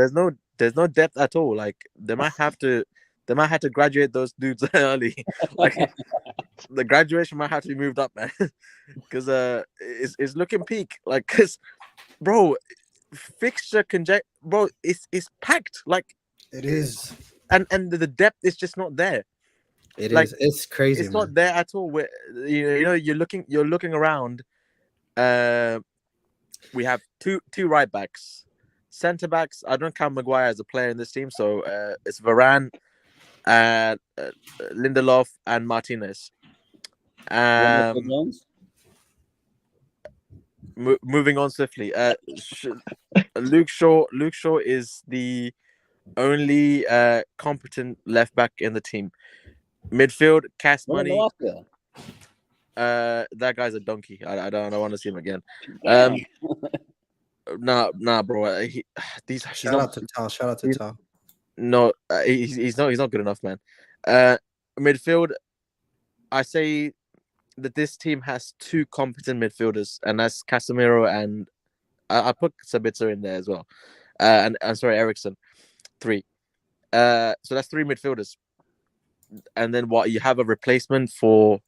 depth at all. Like, they might have to graduate those dudes early. Like, the graduation might have to be moved up, man. Because it's looking peak. Like, cause, bro, fixture bro, it's packed. Like, It is. and the depth is just not there. It Like, is. It's crazy. It's man. not there at all. You're looking around. We have two right backs, centre backs. I don't count Maguire as a player in this team, so it's Varane, Lindelof, and Martinez. Moving on swiftly. Luke Shaw is the only competent left back in the team. Midfield, Cass Money. That guy's a donkey. I don't want to see him again. Nah, bro. Shout out to Tal. No, he's not good enough, man. Midfield, I say that this team has 2 competent midfielders, and that's Casemiro and I put Sabitzer in there as well. And I'm sorry, Ericsson, 3. So that's 3 midfielders. And then what, you have a replacement for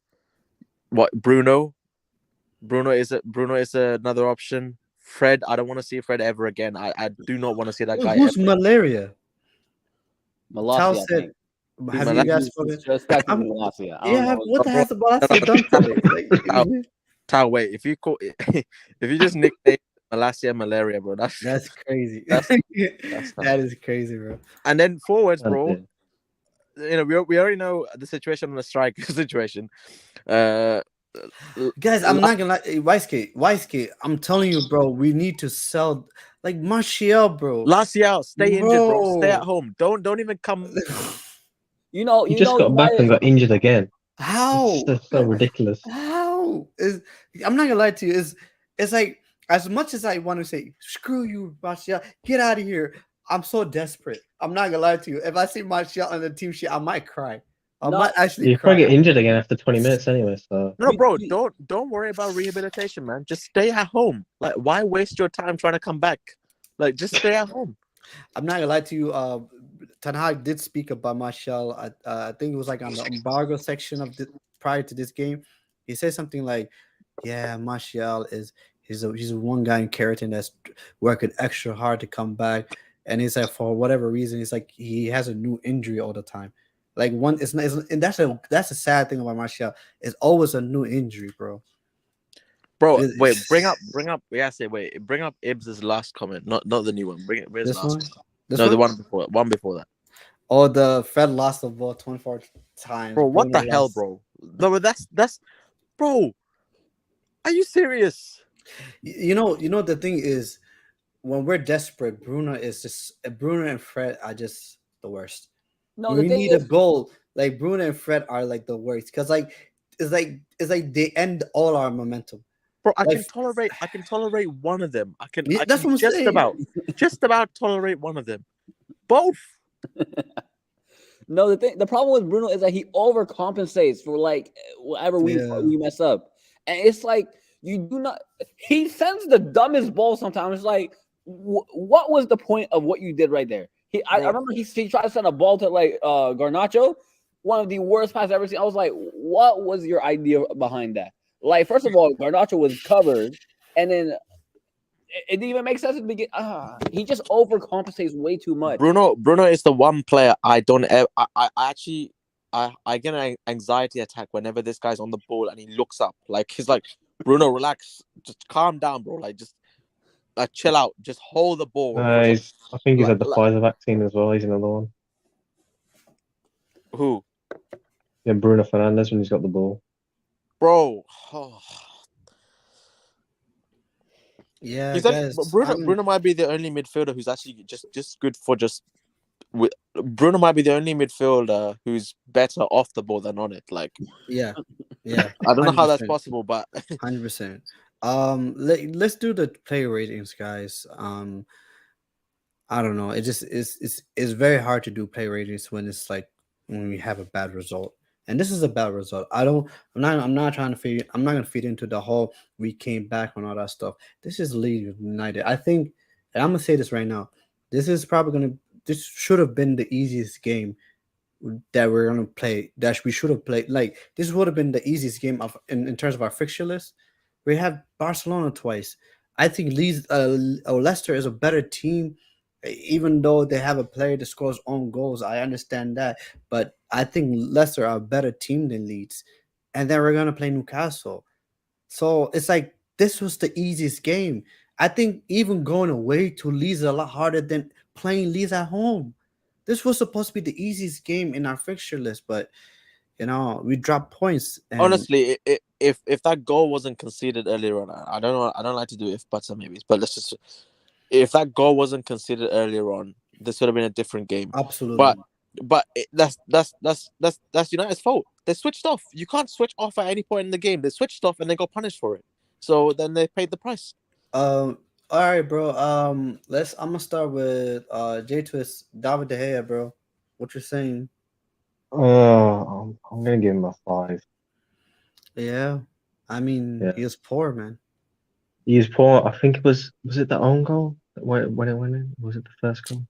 what, Bruno is another option. Fred, I don't want to see Fred ever again. I do not want to see that guy Who's ever. Malaria? Malacia, Tal I said, think. have you guys spoken? Respecting I'm- Malacia. I don't Yeah, know. what the hell's Malacia done today? Like, Tal, wait, if you just nickname Malacia Malaria, bro, that's crazy. That's That is crazy, bro. and then forwards, bro. Okay. You know, we already know the situation on the strike situation. Guys, I'm not gonna lie. Hey, Weiskate, I'm telling you, bro, we need to sell, like, Martial, bro. Martial, stay injured, bro. Stay Bro. at home. Don't even come. You know, He just got back and got injured again. How? It's so ridiculous. How is? I'm not gonna lie to you. It's like, as much as I want to say, screw you, Martial, get out of here. I'm so desperate. I'm not gonna lie to you. If I see Martial on the team sheet, I might cry. I No, might actually You cry. probably get injured again after 20 minutes anyway. So No, bro, don't worry about rehabilitation, man. Just stay at home. Like, why waste your time trying to come back? Like, just stay at home. I'm not gonna lie to you. Ten Hag did speak about Martial. I think it was like on the embargo section of the prior to this game. He said something like, "Yeah, Martial is he's one guy in Keratin that's working extra hard to come back." And he's like, for whatever reason, he's like he has a new injury all the time. Like one, and that's a sad thing about Martial. It's always a new injury, bro. Bro, It- wait, bring up. Yeah, say wait, bring up Ibs' last comment, not the new one. Bring it. Where's the this last one, one? this No, the one. one before that. Oh, the Fred lost the ball 24 times. Bro, what Bruno the hell, lost. bro? No, but that's, bro. Are you serious? You know the thing is when we're desperate, Bruno and Fred are just the worst. No, When the we thing need a is, goal, like Bruno and Fred are like the worst because it's like they end all our momentum. Bro, I Like can tolerate one of them. I yeah, can that's what I'm saying. just about tolerate one of them. Both. no, the problem with Bruno is that he overcompensates for like whatever Yeah. we mess up, and it's like you do not. He sends the dumbest ball sometimes. It's like, what was the point of what you did right there? I Bro. remember he tried to send a ball to like Garnacho, one of the worst passes I've ever seen. I was like, what was your idea behind that? Like, first of all, Garnacho was covered, and then it didn't even make sense at the beginning. He just overcompensates way too much. Bruno is the one player I don't ever. I actually I get an anxiety attack whenever this guy's on the ball and he looks up. Like he's like, Bruno, relax, just calm down, bro. Like just chill out, just hold the ball. I think he's Like- had the like- Pfizer vaccine as well. He's another one. Who, Yeah, Bruno Fernandes when he's got the ball. bro? Oh. Yeah, He's guys. Bruno might be the only midfielder who's actually just good for just. Bruno might be the only midfielder who's better off the ball than on it. Like Yeah. I don't know how that's 100%. possible, but 100%. Let's do the player ratings, guys. I don't know. It just it's very hard to do player ratings when it's like when we have a bad result. And this is a bad result. I'm not trying to feed I'm not gonna feed into the whole we came back on all that stuff. This is Leeds United. I think, and I'm gonna say this right now. This should have been the easiest game that we're gonna play. That we should have played. Like this would have been the easiest game in terms of our fixture list. We have Barcelona twice. I think Leicester is a better team, even though they have a player that scores own goals. I understand that, but I think Leicester are a better team than Leeds, and then we're gonna play Newcastle. So it's like this was the easiest game. I think even going away to Leeds is a lot harder than playing Leeds at home. This was supposed to be the easiest game in our fixture list, but we dropped points. And honestly, if that goal wasn't conceded earlier on, I don't know. I don't like to do if buts and maybes, but let's just if that goal wasn't conceded earlier on, this would have been a different game. absolutely, But that's United's fault. They switched off. You can't switch off at any point in the game. They switched off and they got punished for it. So then they paid the price. all right, bro. I'm gonna start with J Twist, David De Gea, bro. What you're saying? I'm gonna give him a 5. Yeah, I mean Yeah. he was poor, man. He's poor. I think it was it the own goal when it went in? Was it the first goal?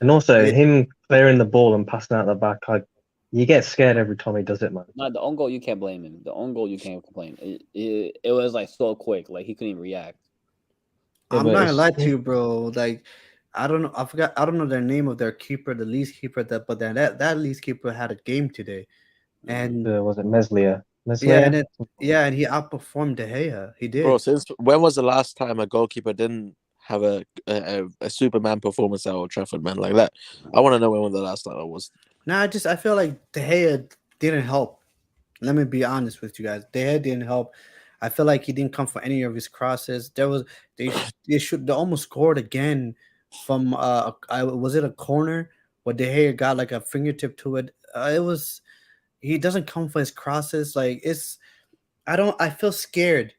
And also Yeah. him clearing the ball and passing out the back. You get scared every time he does it, man. Not the own goal, you can't blame him. The own goal, you can't complain. It was like so quick, like he couldn't even react. Yeah, I'm but not gonna it's- lie to you, bro. Like, I don't know. I don't know their name of their keeper, the Leeds keeper. But then that Leeds keeper had a game today, and was it Meslier? and he outperformed De Gea. He did. Bro, since when was the last time a goalkeeper didn't have a Superman performance at Old Trafford, man? Like that. I want to know when was the last time it was. Nah, I feel like De Gea didn't help. Let me be honest with you guys. De Gea didn't help. I feel like he didn't come for any of his crosses. They almost scored again from was it a corner where De Gea got like a fingertip to it. He doesn't come for his crosses. Like I feel scared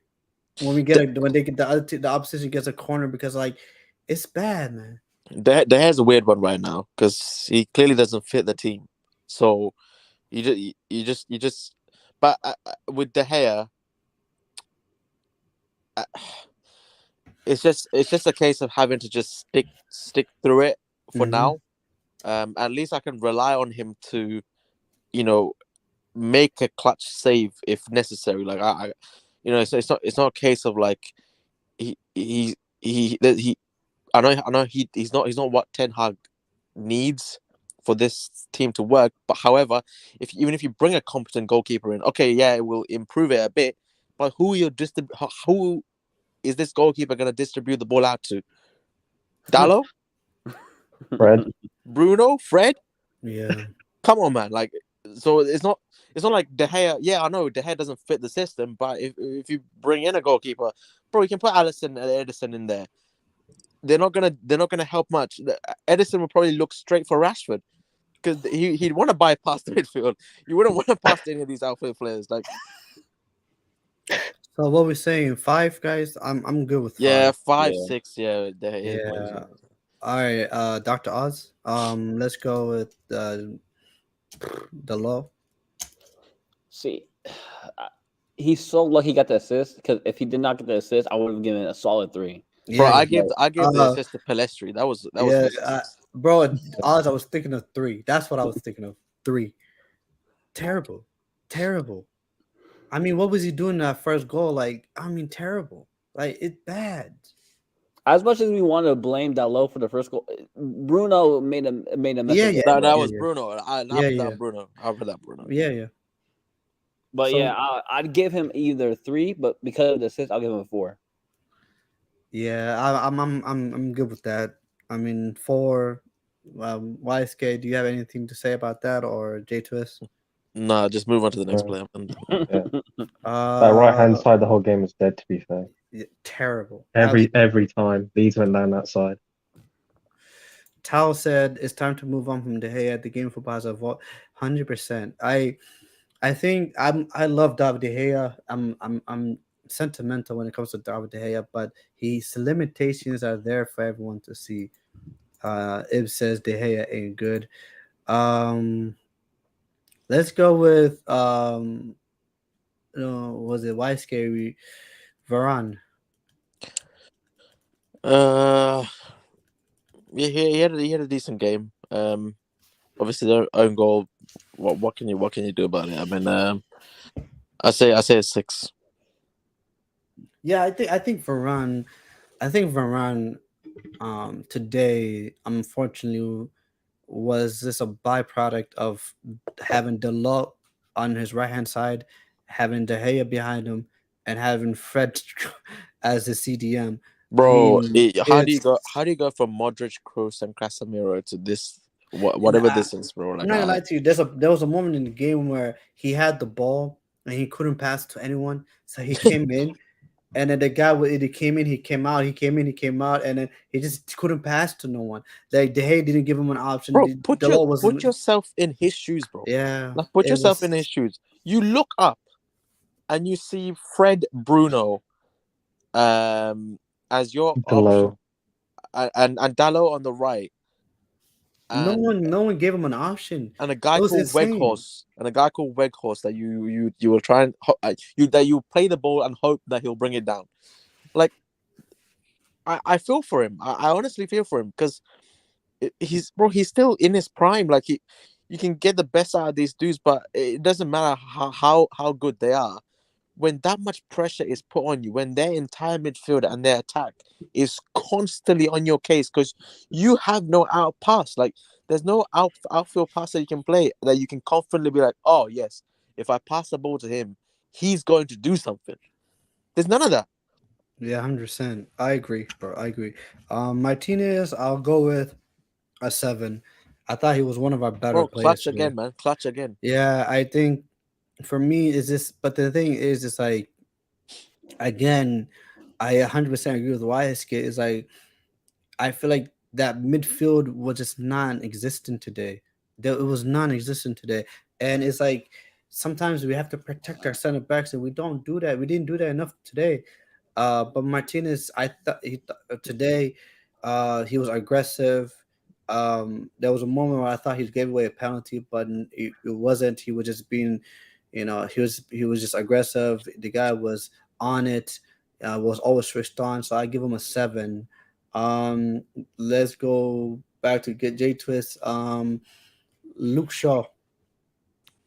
when when they get the opposition gets a corner because like it's bad, man. There has a weird one right now because he clearly doesn't fit the team. So you just. But with De Gea, it's just a case of having to just stick through it for Mhm. now. at least I can rely on him to, you know, make a clutch save if necessary. Like it's not a case of like he. I know he's not what Ten Hag needs for this team to work. But however, even if you bring a competent goalkeeper in, okay, yeah, it will improve it a bit. But who is this goalkeeper going to distribute the ball out to? Dallo, Fred. Bruno, Fred. Yeah. Come on, man. Like, so it's not like De Gea. Yeah, I know De Gea doesn't fit the system, but if you bring in a goalkeeper, bro, you can put Alisson and Edison in there. They're not gonna help much. Edison will probably look straight for Rashford because he'd want to bypass the midfield. You wouldn't want to pass any of these outfield players. Like, So what we're saying, 5 guys. I'm good with 5. yeah, 5, Yeah. 6, yeah, De Gea is Yeah. nice. All right, Dr. Oz. Let's go with the low. See, he's so lucky he got the assist because if he did not get the assist, I would have given it a solid 3. Bro, Yeah, I gave the assist to Pelestri. That was yeah, decent. bro. Oz, I was thinking of 3. That's what I was thinking of. 3. Terrible. I mean, what was he doing that first goal? Like, I mean, terrible. Like, it's bad. As much as we want to blame Dalot for the first goal, Bruno made a mess Yeah, of yeah. it. That was yeah. Bruno. I'll put that Bruno. Yeah. But So- yeah, I'd give him either 3, but because of the assist, I'll give him a 4. Yeah, I'm good with that. I mean, 4. YSK, do you have anything to say about that, or J Twist? Nah, just move on to the next player. Man. That right hand side, the whole game was dead. To be fair, terrible. every time Leeds went down that side. Tao said it's time to move on from De Gea. The game for Barca, 100%. I think I love David De Gea. I'm sentimental when it comes to David De Gea, but his limitations are there for everyone to see. Ib says De Gea ain't good. Let's go with was it Why Scary Varane? Yeah, he had a decent game. Obviously their own goal. What can you do about it? I mean, I say a 6. Yeah, I think Varane. Today, unfortunately, was this a byproduct of having Dalot on his right hand side, having De Gea behind him, and having Fred as the CDM. Bro, I mean, how do you go from Modric, Kroos, and Casemiro to this whatever this is, bro? Like, I'm not gonna lie to you. There was a moment in the game where he had the ball and he couldn't pass to anyone, so he came in, and then the guy he came in, he came out, he came in, he came out, and then he just couldn't pass to no one. Like De Gea didn't give him an option. bro, put Dalot yourself in his shoes, bro. Yeah, Like, put it yourself was- in his shoes. You look up, and you see Fred, Bruno, as your Dalot. option, and Dallo on the right. No one gave him an option. And a guy It was called insane. Weghorst that you will try and you play the ball and hope that he'll bring it down. Like, I feel for him. I honestly feel for him because he's still in his prime. Like, you can get the best out of these dudes, but it doesn't matter how good they are. When that much pressure is put on you, when their entire midfield and their attack is constantly on your case because you have no out pass. Like, there's no outfield pass that you can play that you can confidently be like, oh yes, if I pass the ball to him, he's going to do something. There's none of that. Yeah, 100%. I agree, bro. I agree. Martinez, I'll go with a 7. I thought he was one of our better Bro, players. clutch today. again, man. Clutch again. Yeah, I think for me is this, but the thing is, it's like, again, I 100% agree with YSK. Is like, I feel like that midfield was just non-existent today. It was non-existent today, and it's like sometimes we have to protect our center backs, and we don't do that. We didn't do that enough today. But Martinez, I thought today, he was aggressive. There was a moment where I thought he gave away a penalty, but it wasn't. He was just being, he was just aggressive. The guy was on it, was always switched on. So I give him a 7. Let's go back to get J Twist. Luke Shaw.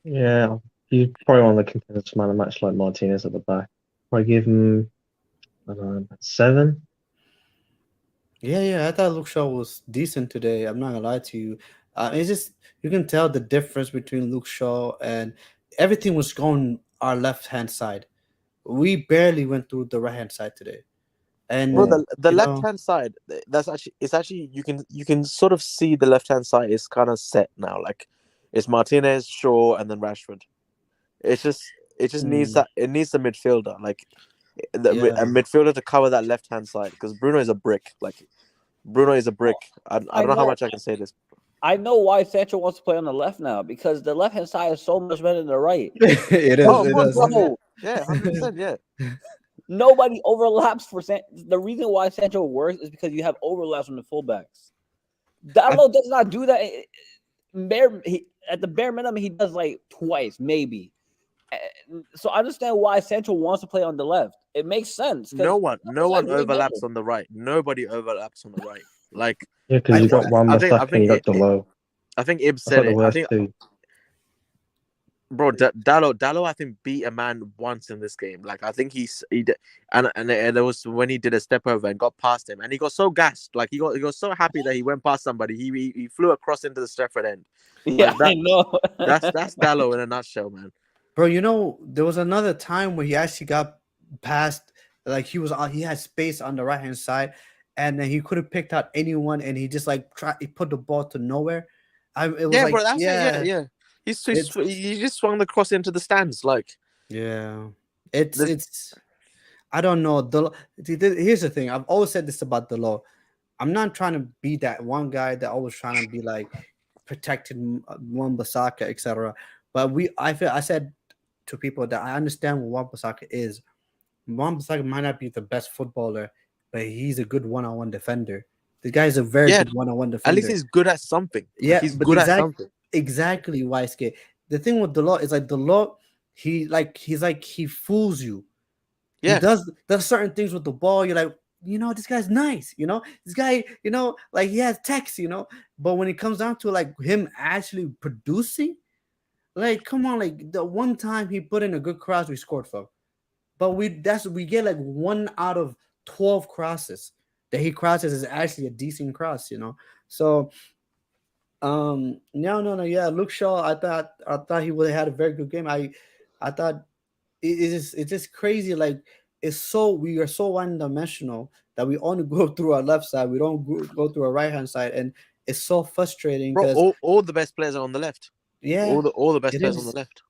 Yeah, he's probably one of the contenders for man of the match, like Martinez at the back. I give him, I don't know, 7. Yeah, I thought Luke Shaw was decent today. I'm not gonna lie to you. It's just you can tell the difference between Luke Shaw and everything was going our left hand side. We barely went through the right hand side today, Bro, and the you left know, hand side, that's actually it's actually you can sort of see the left hand side is kind of set now. Like it's Martinez, Shaw, and then Rashford. It just needs mm, that. It needs the midfielder, like a yeah, midfielder to cover that left hand side because Bruno is a brick. Like Bruno is a brick. I I don't know how know. much I can say this. I know why Sancho wants to play on the left now because the left hand side is so much better than the right. it is. Oh, of It course, does. Bro, yeah, 100%, yeah. nobody overlaps for The reason why Sancho works is because you have overlaps from the fullbacks. Dallo does not do that. At the bare minimum, he does like twice, maybe. So I understand why Sancho wants to play on the left. It makes sense. No one way overlaps better. on the right. Nobody overlaps on the right. Like Yeah, because I, you got I think Wan-Bissaka and you got Delo. I think Ibs That's said like the it. I worst think two. bro, Dallo, I think beat a man once in this game. Like I think and there was when he did a step over and got past him, and he got so gassed. Like he got so happy that he went past somebody. He flew across into the Stretford end. Yeah, Like I know. that's Dallo in a nutshell, man. Bro, you know, there was another time where he actually got past, like he had space on the right hand side, and then he could have picked out anyone, and he just like he put the ball to nowhere. It was Yeah, like, bro, that's it. Yeah, yeah, yeah. it's He just swung the cross into the stands. Like yeah, this, it's. I don't know. Here's the thing. I've always said this about the law. I'm not trying to be that one guy that always trying to be like protecting Wan-Bissaka, etc. But I said to people that I understand what Wan-Bissaka is. Wan-Bissaka might not be the best footballer, but he's a good one-on-one defender. The guy is a very yeah. good one-on-one At least defender. he's good at something. Like Yeah, he's but good at something. exactly why Skate. The thing with the law is like the law, he fools you. He Yeah, does certain things with the ball. You're like, this guy's nice. This guy, like he has text. But when it comes down to like him actually producing, like, come on, like the one time he put in a good cross, we scored from. But we get like 1 out of 12 crosses that he crosses is actually a decent cross. So no, yeah, Luke Shaw, I thought he would have had a very good game. I thought it's just crazy. Like we are so one dimensional that we only go through our left side. We don't go through our right hand side, and it's so frustrating bro. because All the best players are on the left. yeah, All the best it players on is. the left.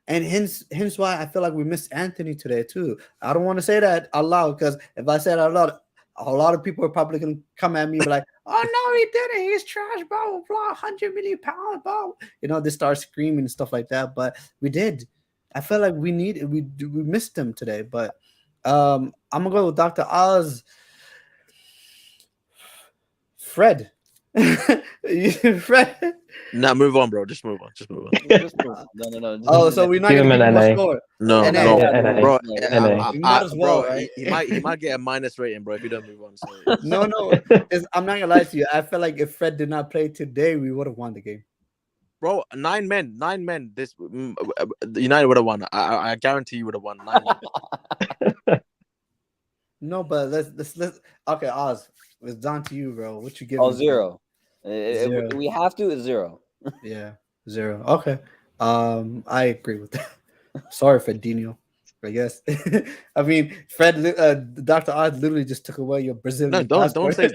And hence why I feel like we missed Anthony today too. I don't want to say that out loud because if I say it out loud, a lot of people are probably gonna come at me and be like, "Oh no, he didn't. He's trash, blah blah, 100 million pounds, blah." They start screaming and stuff like that. But we did. I feel like we missed him today. But I'm gonna go with Dr. Oz. Fred. Fred. Nah, move on, bro. Just move on. Just move on. No. Oh, so we're not Give gonna him give an him a NA. score. No, NA. no, Yeah, NA. bro. NA. You might as well, bro, right? he might get a minus rating, bro, if you don't move on. So No, I'm not gonna lie to you. I feel like if Fred did not play today, we would have won the game. bro, 9 men. This United would have won. I guarantee you would have won 9 men. No, but let's okay, Oz. It's down to you, bro. What you give? Oh, 0. Zero. We have to. It's 0. Yeah, 0. Okay. I agree with that. Sorry, Fredinho. I guess. I mean, Dr. Oz literally just took away your Brazilian No, don't passport. say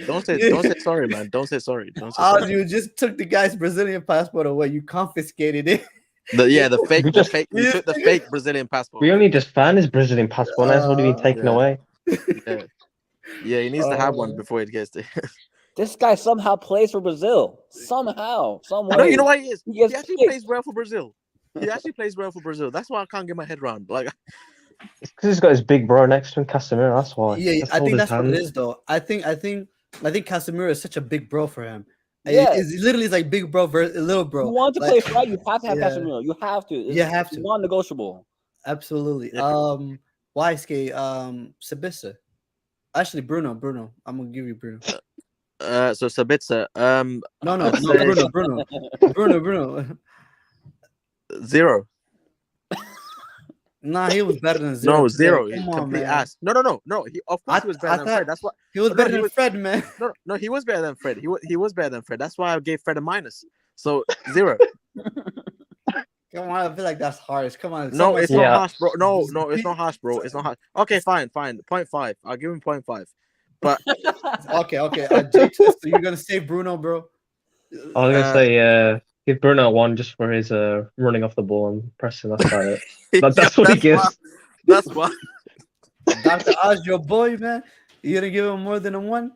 sorry, man. Don't say sorry. Don't say Oz, sorry. you just took the guy's Brazilian passport away. You confiscated it. The fake. You took the fake Brazilian passport. We only just found his Brazilian passport. That's already been taken yeah. away. Yeah, he needs to have one before it gets there. This guy somehow plays for Brazil. Somehow, some way. No, you know why he is? He He gets actually picked. plays well for Brazil. That's why I can't get my head around. Like, It's because he's got his big bro next to him, Casemiro. That's why. Yeah, Let's I hold think his that's what hand. it is, though. I think Casemiro is such a big bro for him. Yeah. It's literally like big bro versus little bro. You want to Like, play right, you have to have yeah. Casemiro. You have to. You have to. Non-negotiable. Absolutely. Yeah. YSK, Sabissa. Actually, Bruno. I'm gonna give you Bruno. So Sabitzer. No, I'd no, say Bruno. 0. Nah, he was better than Zero No, today. 0. Come on, Complete man. ass. No. He, of course, he was better I than thought Fred. That's why. he was No, better he than was. Fred, man. No, he was better than Fred. He was better than Fred. That's why I gave Fred a minus. So 0. Come on, I feel like that's harsh. Come on, No, it's Yeah. not harsh, bro. No, it's not harsh, bro. It's not harsh. Okay, fine. 0.5. I'll give him 0.5. But Okay. Jay Twister, you gonna save Bruno, bro? I was gonna Uh, say, give Bruno 1 just for his running off the ball and pressing. That's about it. That's what he that's why. gives. That's why. Dr. Oz, your boy, man. You gonna give him more than a 1?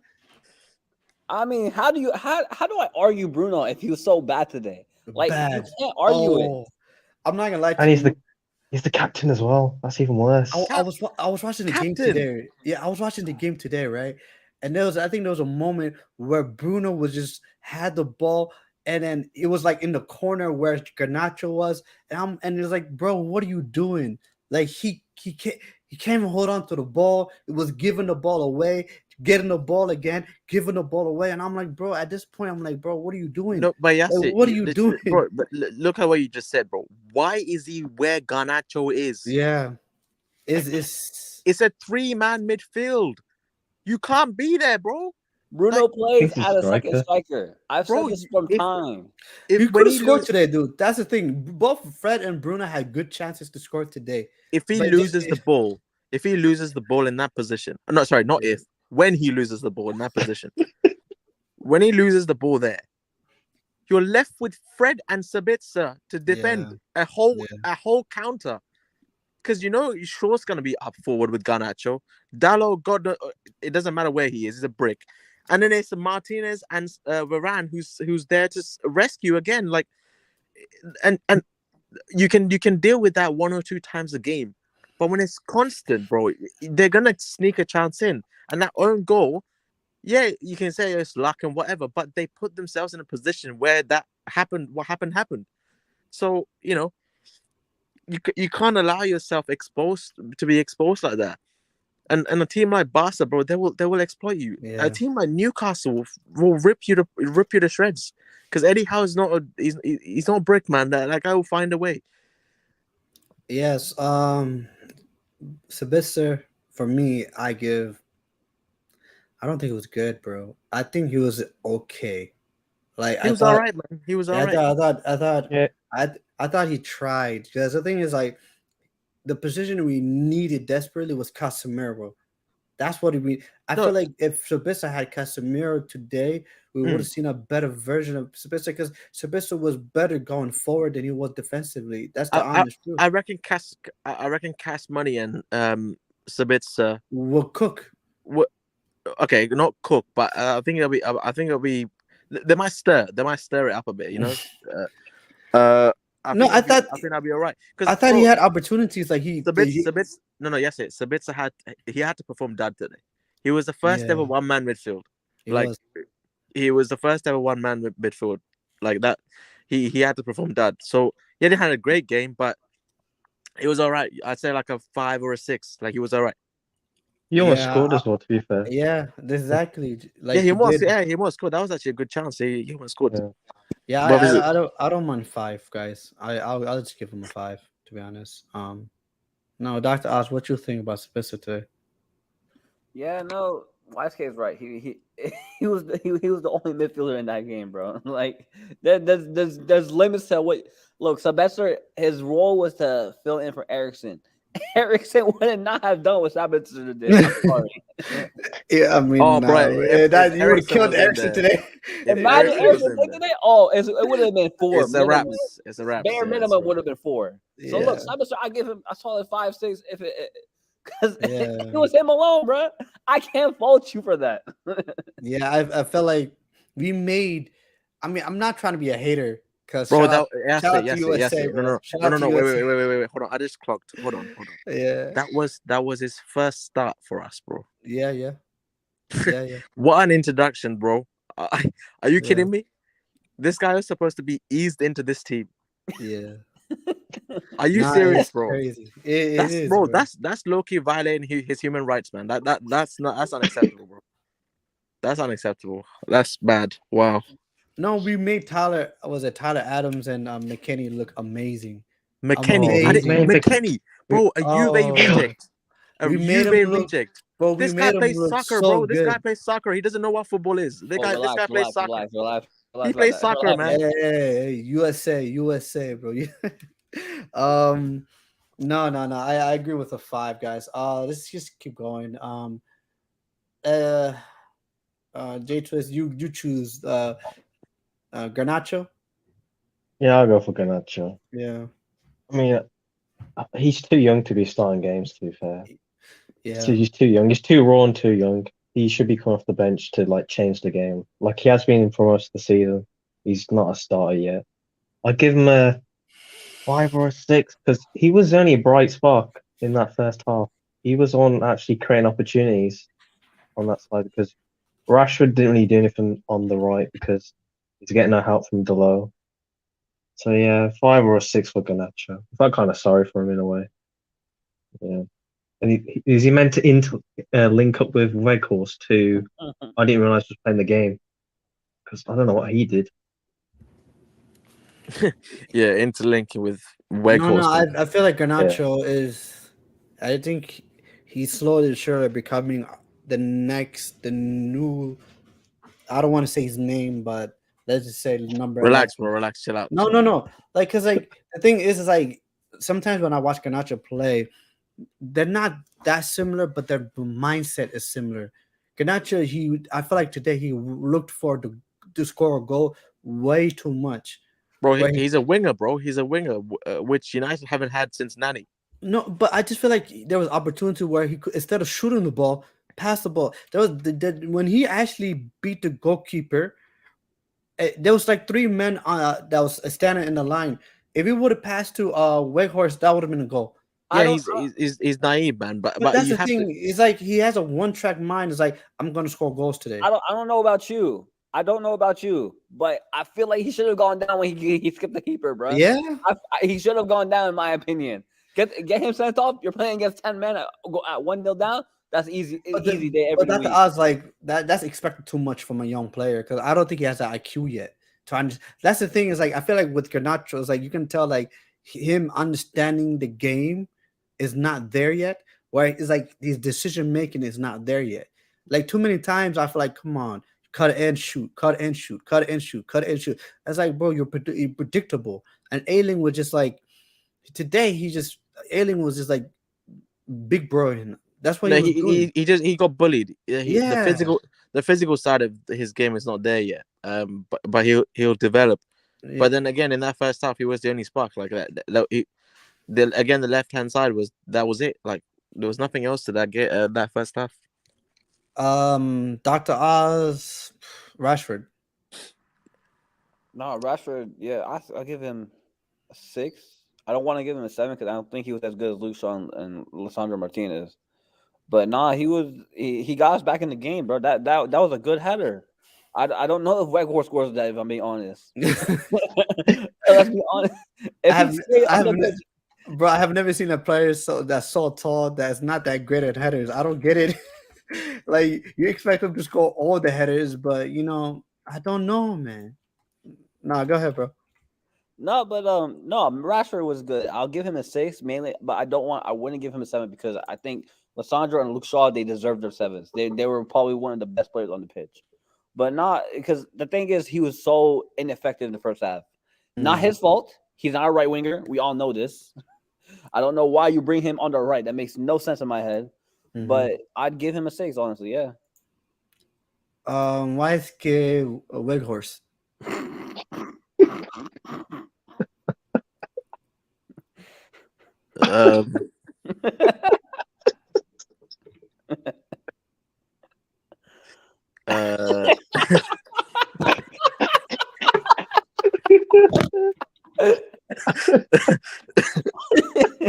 I mean, how do I argue Bruno if he was so bad today? Like, you Bad. can't argue it. Oh, I'm not gonna lie to And you. he's the captain as well. That's even worse. I was watching the game Captain. today. Yeah, I was watching the game today, right? And I think there was a moment where Bruno was just had the ball, and then it was like in the corner where Garnacho was, and it was like, bro, what are you doing? Like he can't even hold on to the ball. It was giving the ball away, getting the ball again, giving the ball away, and I'm like, bro, at this point, I'm like, bro, what are you doing? No, but yes, Like, what are you doing? bro? But look at what you just said, bro. Why is he where Garnacho is? Yeah, it's It's a 3-man midfield. You can't be there, bro. Bruno plays He's a as a second striker. striker. I've Bro, said this from if- time. you If could when have he scored lose, today, dude. That's the thing. Both Fred and Bruno had good chances to score today. if he but loses the ball, in that position, no, sorry, not if, when he loses the ball in that position, when he loses the ball there, you're left with Fred and Sabitzer to defend a whole counter. Because Shaw's gonna be up forward with Garnacho. Dallo, it doesn't matter where he is; he's a brick. And then it's Martinez and Varane who's there to rescue again. Like, and you can deal with that 1 or 2 times a game, but when it's constant, bro, they're gonna sneak a chance in, and that own goal. Yeah, you can say it's luck and whatever, but they put themselves in a position where that happened. What happened. So you can't allow yourself to be exposed like that. And a team like Barca, bro, they will exploit you. Yeah. A team like Newcastle will rip you to shreds. Because Eddie Howe is not he's not a brick, man. That guy will find a way. Yes. Sabitzer, for me, I don't think it was good, bro. I think he was okay. Like He was all right, man. He was all right. I thought he tried, because the thing is, like, the position we needed desperately was Casemiro. That's what we. I feel like if Sabitzer had Casemiro today, we would have seen a better version of Sabitzer, because Sabitzer was better going forward than he was defensively. That's the honest truth. I reckon Cash Money and Sabitzer will cook. Okay, not cook, but I think it'll be. They might stir it up a bit, I think I'll be all right. I thought he had opportunities, like Sabitzer had to perform dad today. He was the first ever one-man midfield. He was the first ever one-man midfield like that. He had to perform dad. So he had a great game, but it was all right. I'd say like a 5 or a 6. Like, he was all right. He almost scored as well, to be fair. Yeah, exactly. Like, he almost scored. That was actually a good chance. He almost scored. Yeah, I don't mind 5, guys. I'll just give him a 5, to be honest. No, Dr. Oz, what you think about Sabitzer today? Yeah, no, YSK is right. He was the only midfielder in that game, bro. Like, there's limits to what. Look, Sabitzer, his role was to fill in for Eriksen. Eriksen would not have done what Sabitzer did. I'm sorry. Yeah, I mean, bro, you would have killed Eriksen today. Imagine Eriksen today. Oh, it would have been 4. It's a wrap. It's a wrap. Bare minimum would have been 4. So look, Sabitzer, I give him a solid 5, 6. Because it was him alone, bro. I can't fault you for that. Yeah, I felt like we made. I mean, I'm not trying to be a hater. Cause bro, yes. No. Wait. Hold on. I just clocked. Hold on. Yeah. That was his first start for us, bro. Yeah. What an introduction, bro. Are you kidding me? This guy was supposed to be eased into this team. Yeah. Are you serious, bro? Crazy. It is, bro. That's low-key violating his human rights, man. That's unacceptable, bro. That's unacceptable. That's bad. Wow. No, we made Tyler Adams and McKinney look amazing. McKenny. Oh, I we didn't, Amazing. made McKenny, bro, a Juve Oh, reject. A we made him Juve look, reject. bro. We This made guy him plays look soccer, so bro. This good. guy plays soccer. He doesn't know what football is. This Oh, guy relax, plays soccer. relax. He plays soccer, man. Hey, USA, bro. No. I agree with the 5 guys. Let's just keep going. J Twist, you choose Garnacho. Yeah, I'll go for Garnacho. Yeah, I mean, he's too young to be starting games. To be fair, yeah. he's too young. He's too raw and too young. He should be coming off the bench to like change the game. Like he has been for most of the season. He's not a starter yet. I'd give him a 5 or a 6 because he was only a bright spark in that first half. He was on actually creating opportunities on that side because Rashford didn't really do anything on the right because he's getting no help from below. So yeah, 5 or a 6 for Garnacho. I felt kind of sorry for him in a way. Yeah. And is he meant to link up with Weghorst too? I didn't realize he was playing the game because I don't know what he did. Yeah, interlinking with No, Weghorst. I feel like Garnacho is. I think he's slowly but surely becoming the new. I don't want to say his name, but let's just say number. Relax, 11. bro. Relax. Chill out. No. Like, cause like the thing is like sometimes when I watch Garnacho play, they're not that similar, but their mindset is similar. Garnacho, I feel like today he looked for to score a goal way too much. Bro, Where he's a winger, bro. He's a winger, which United haven't had since Nani. No, but I just feel like there was opportunity where he could, instead of shooting the ball, pass the ball. There was when he actually beat the goalkeeper. There was like 3 men that was standing in the line. If he would have passed to Weghorst, that would have been a goal. Yeah, he's naive, man. But That's you the have thing. to. It's like he has a one-track mind. It's like I'm gonna score goals today. I don't know about you. I don't know about you, but I feel like he should have gone down when he skipped the keeper, bro. Yeah, He should have gone down, in my opinion. Get him sent off. You're playing against 10 men. Go at 1-0 down. That's easy. Easy day every but that's week. the odds. Like that's expected too much from a young player because I don't think he has that IQ yet. That's the thing is like I feel like with Garnacho, it's like you can tell like him understanding the game is not there yet. Where it's like his decision making is not there yet. Like too many times I feel like come on, cut and shoot, cut and shoot, cut and shoot, cut and shoot. That's like bro, you're predictable. And Ailing was just like today. Ailing was just like big bro. And that's what No, he was doing. he got bullied. Yeah, Yeah. the physical side of his game is not there yet. But he'll develop. Yeah. But then again, in that first half, he was the only spark like that. The left hand side was it. Like there was nothing else to that first half. Dr. Oz, Rashford. No, Rashford. Yeah, I'll give him a 6. I don't want to give him a 7 because I don't think he was as good as Luke Shaw and Lisandro Martinez. But nah, he got us back in the game, bro. That was a good header. I don't know if Weghorst scores that, if I'm being honest. Let's be honest. I have never seen a player that's so tall that's not that great at headers. I don't get it. Like you expect him to score all the headers, but I don't know, man. No, go ahead, bro. No, but no, Rashford was good. I'll give him a 6 mainly, but I wouldn't give him a 7 because I think Lisandro and Luke Shaw, they deserved their 7s. They were probably one of the best players on the pitch. But not because the thing is he was so ineffective in the first half. Not his fault. He's not a right winger. We all know this. I don't know why you bring him on the right. That makes no sense in my head. But I'd give him a 6, honestly. Yeah. Why is Weghorst?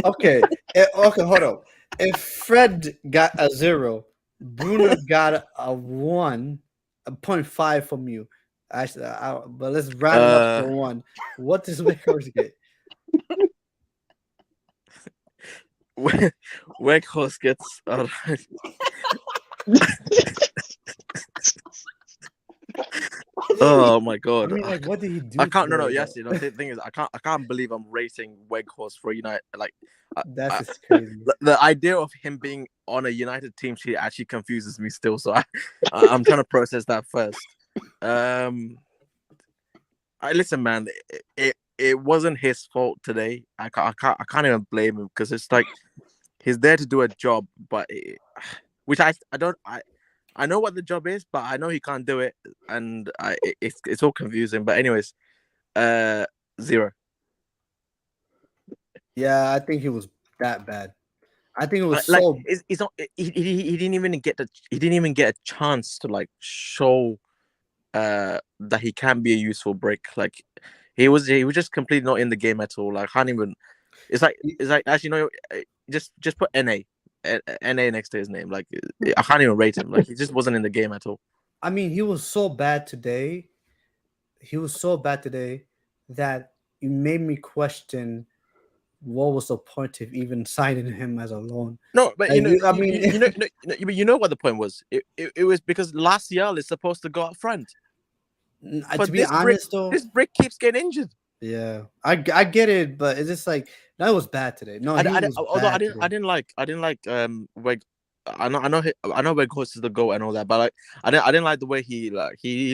Okay, hold on. If Fred got a 0, Bruno got a 1.5 from you. Actually, but let's round it up to 1. What does Weghorst get? Weghorst gets Oh my I god. mean, like, what did he do? I can't. No, today, yes. though? You know, the thing is, I can't believe I'm rating Weghorst for United. Like, That's I, just crazy. the idea of him being on a United team sheet actually confuses me still. So I'm trying to process that first. I listen, man. It wasn't his fault today. I can't even blame him because it's like he's there to do a job, but which I don't. I know what the job is, but I know he can't do it, and it's all confusing. But anyways, 0. Yeah, I think he was that bad. I think it was Like so. it's not. He didn't even get a chance to like show that he can be a useful break. Like he was just completely not in the game at all. Like can't even. It's like actually no. Just put NA next to his name. Like I can't even rate him. Like he just wasn't in the game at all. I mean, he was so bad today. He was so bad today that it made me question what was the point of even signing him as a loan. No, but Like, I mean, you know what the point was. It was because Martial is supposed to go up front. to But be honest, though, this brick keeps getting injured. yeah, I get it, but it's just like that was bad today. No, he was Although bad I didn't like Weg. I know Weghorst is the goal and all that, but like I didn't like the way he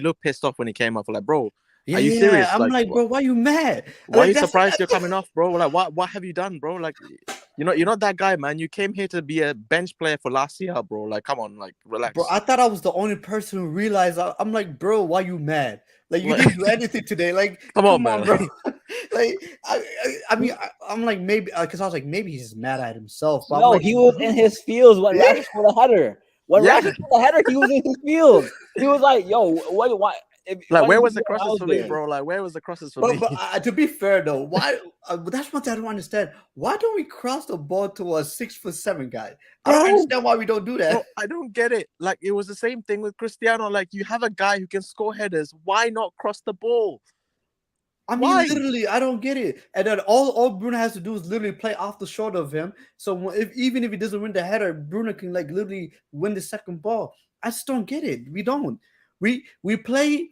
looked pissed off when he came off. Like, bro, Yeah, are you serious? I'm like, bro, why you mad? Why Like, are you that's- surprised you're coming off, bro? Like, what have you done, bro? Like, you're not that guy, man. You came here to be a bench player for last year, bro. Like, come on, like, relax. Bro, I thought I was the only person who realized. I'm like, bro, why you mad? Like, you didn't do anything today. Like, Come on, man. bro. Like, I mean, I'm like, maybe because I was like, maybe he's just mad at himself. But I'm No, like, he was in his fields when Yeah. Rashford scored a header. When Yeah. Rashford scored a header, he was in his fields. He was like, "Yo, why?" Like, where you was the do what I crosses was for me, there? bro? Like, where was the crosses for me? But to be fair though, why? That's one thing I don't understand. Why don't we cross the ball to a 6'7" guy? I don't Bro. understand why we don't do that. Bro, I don't get it. Like, it was the same thing with Cristiano. Like, you have a guy who can score headers. Why not cross the ball? I mean, Why? literally, I don't get it. And then all Bruno has to do is literally play off the shoulder of him. So even if he doesn't win the header, Bruno can like literally win the second ball. I just don't get it. We don't. We play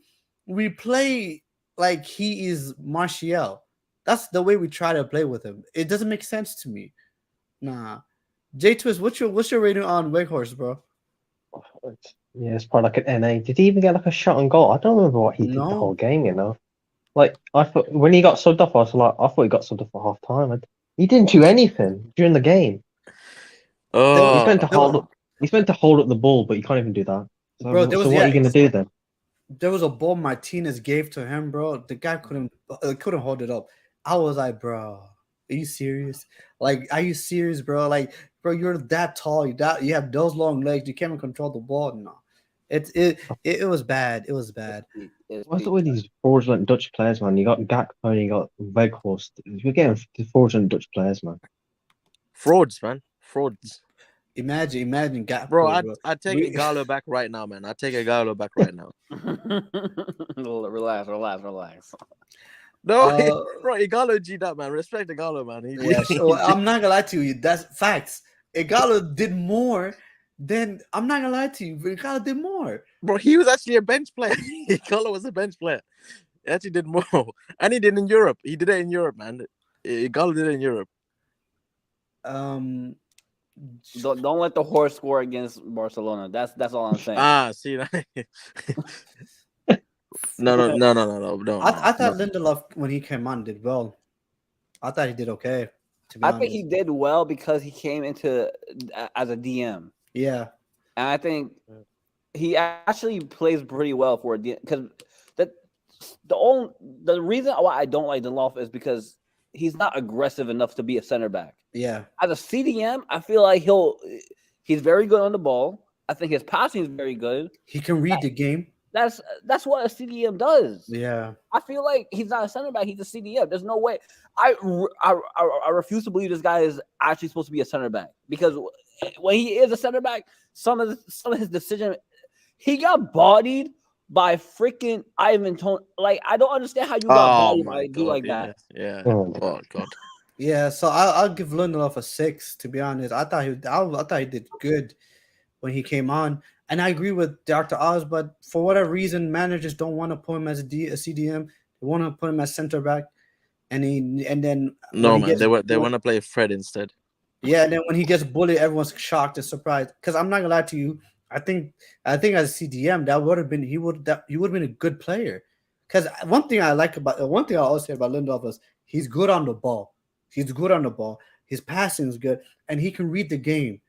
like he is Martial. That's the way we try to play with him. It doesn't make sense to me. Nah. J Twist, what's your rating on Weghorst, bro? Yeah, it's probably like an NA. Did he even get like a shot on goal? I don't remember what he did the No. whole game, you know. Like I thought when he got subbed off, I thought he got subbed off for half time. He didn't do anything during the game. Oh, He's meant to hold up. He's meant to hold up the ball, but you can't even do that. So, Bro, there was- what are you yeah, gonna do then? There was a ball Martinez gave to him, bro. The guy couldn't hold it up. I was like, bro, are you serious? Like, are you serious, bro? Like, bro, you're that tall. You have those long legs. You can't even control the ball. No, it was bad. It was bad. What's with these fraudulent Dutch players, man? You got Gakpo and you got Weghorst. We're getting fraudulent Dutch players, man. frauds, man. Frauds. Imagine Gakpo, Bro, bro. I'd take We- Igalo back right now, man. I'd take Igalo back right now. Relax. No, Uh, bro, Igalo G'd up, man. Respect Igalo, man. Yeah, so I'm not gonna lie to you. That's facts. Igalo did more than I'm not gonna lie to you. Igalo did more. Bro, he was actually a bench player. Igalo was a bench player. He actually did more. And he did in Europe. He did it in Europe, man. Igalo did it in Europe. Um, Don't let the horse score against Barcelona. That's all I'm saying. Ah, see that? No. I thought Lindelof when he came on did well. I thought he did okay. To be I honest, think he did well because he came into as a DM, yeah. and I think he actually plays pretty well for a DM. Because the reason why I don't like Lindelof is because he's not aggressive enough to be a center back. Yeah, As a CDM, I feel like he's very good on the ball. I think his passing is very good. he can read the game. That's what a CDM does. Yeah, I feel like he's not a center back. He's a CDM. There's no way. I refuse to believe this guy is actually supposed to be a center back because when he is a center back, some of his decision, he got bodied by freaking Ivan Toney. Like I don't understand how you got bodied by a dude like that. Yeah. Oh. Oh god. yeah. So I'll give Lindelof a 6. To be honest, I thought he did good when he came on. And I agree with Dr. Oz, but for whatever reason, managers don't want to put him as a CDM. They want to put him as center back, and then when No he man, gets they bullied, want to play Fred instead. yeah, and then when he gets bullied, everyone's shocked and surprised. Because I'm not gonna lie to you, I think as a CDM, that would have been he would have been a good player. Because one thing I always say about Lindelof is he's good on the ball. He's good on the ball. His passing is good, and he can read the game.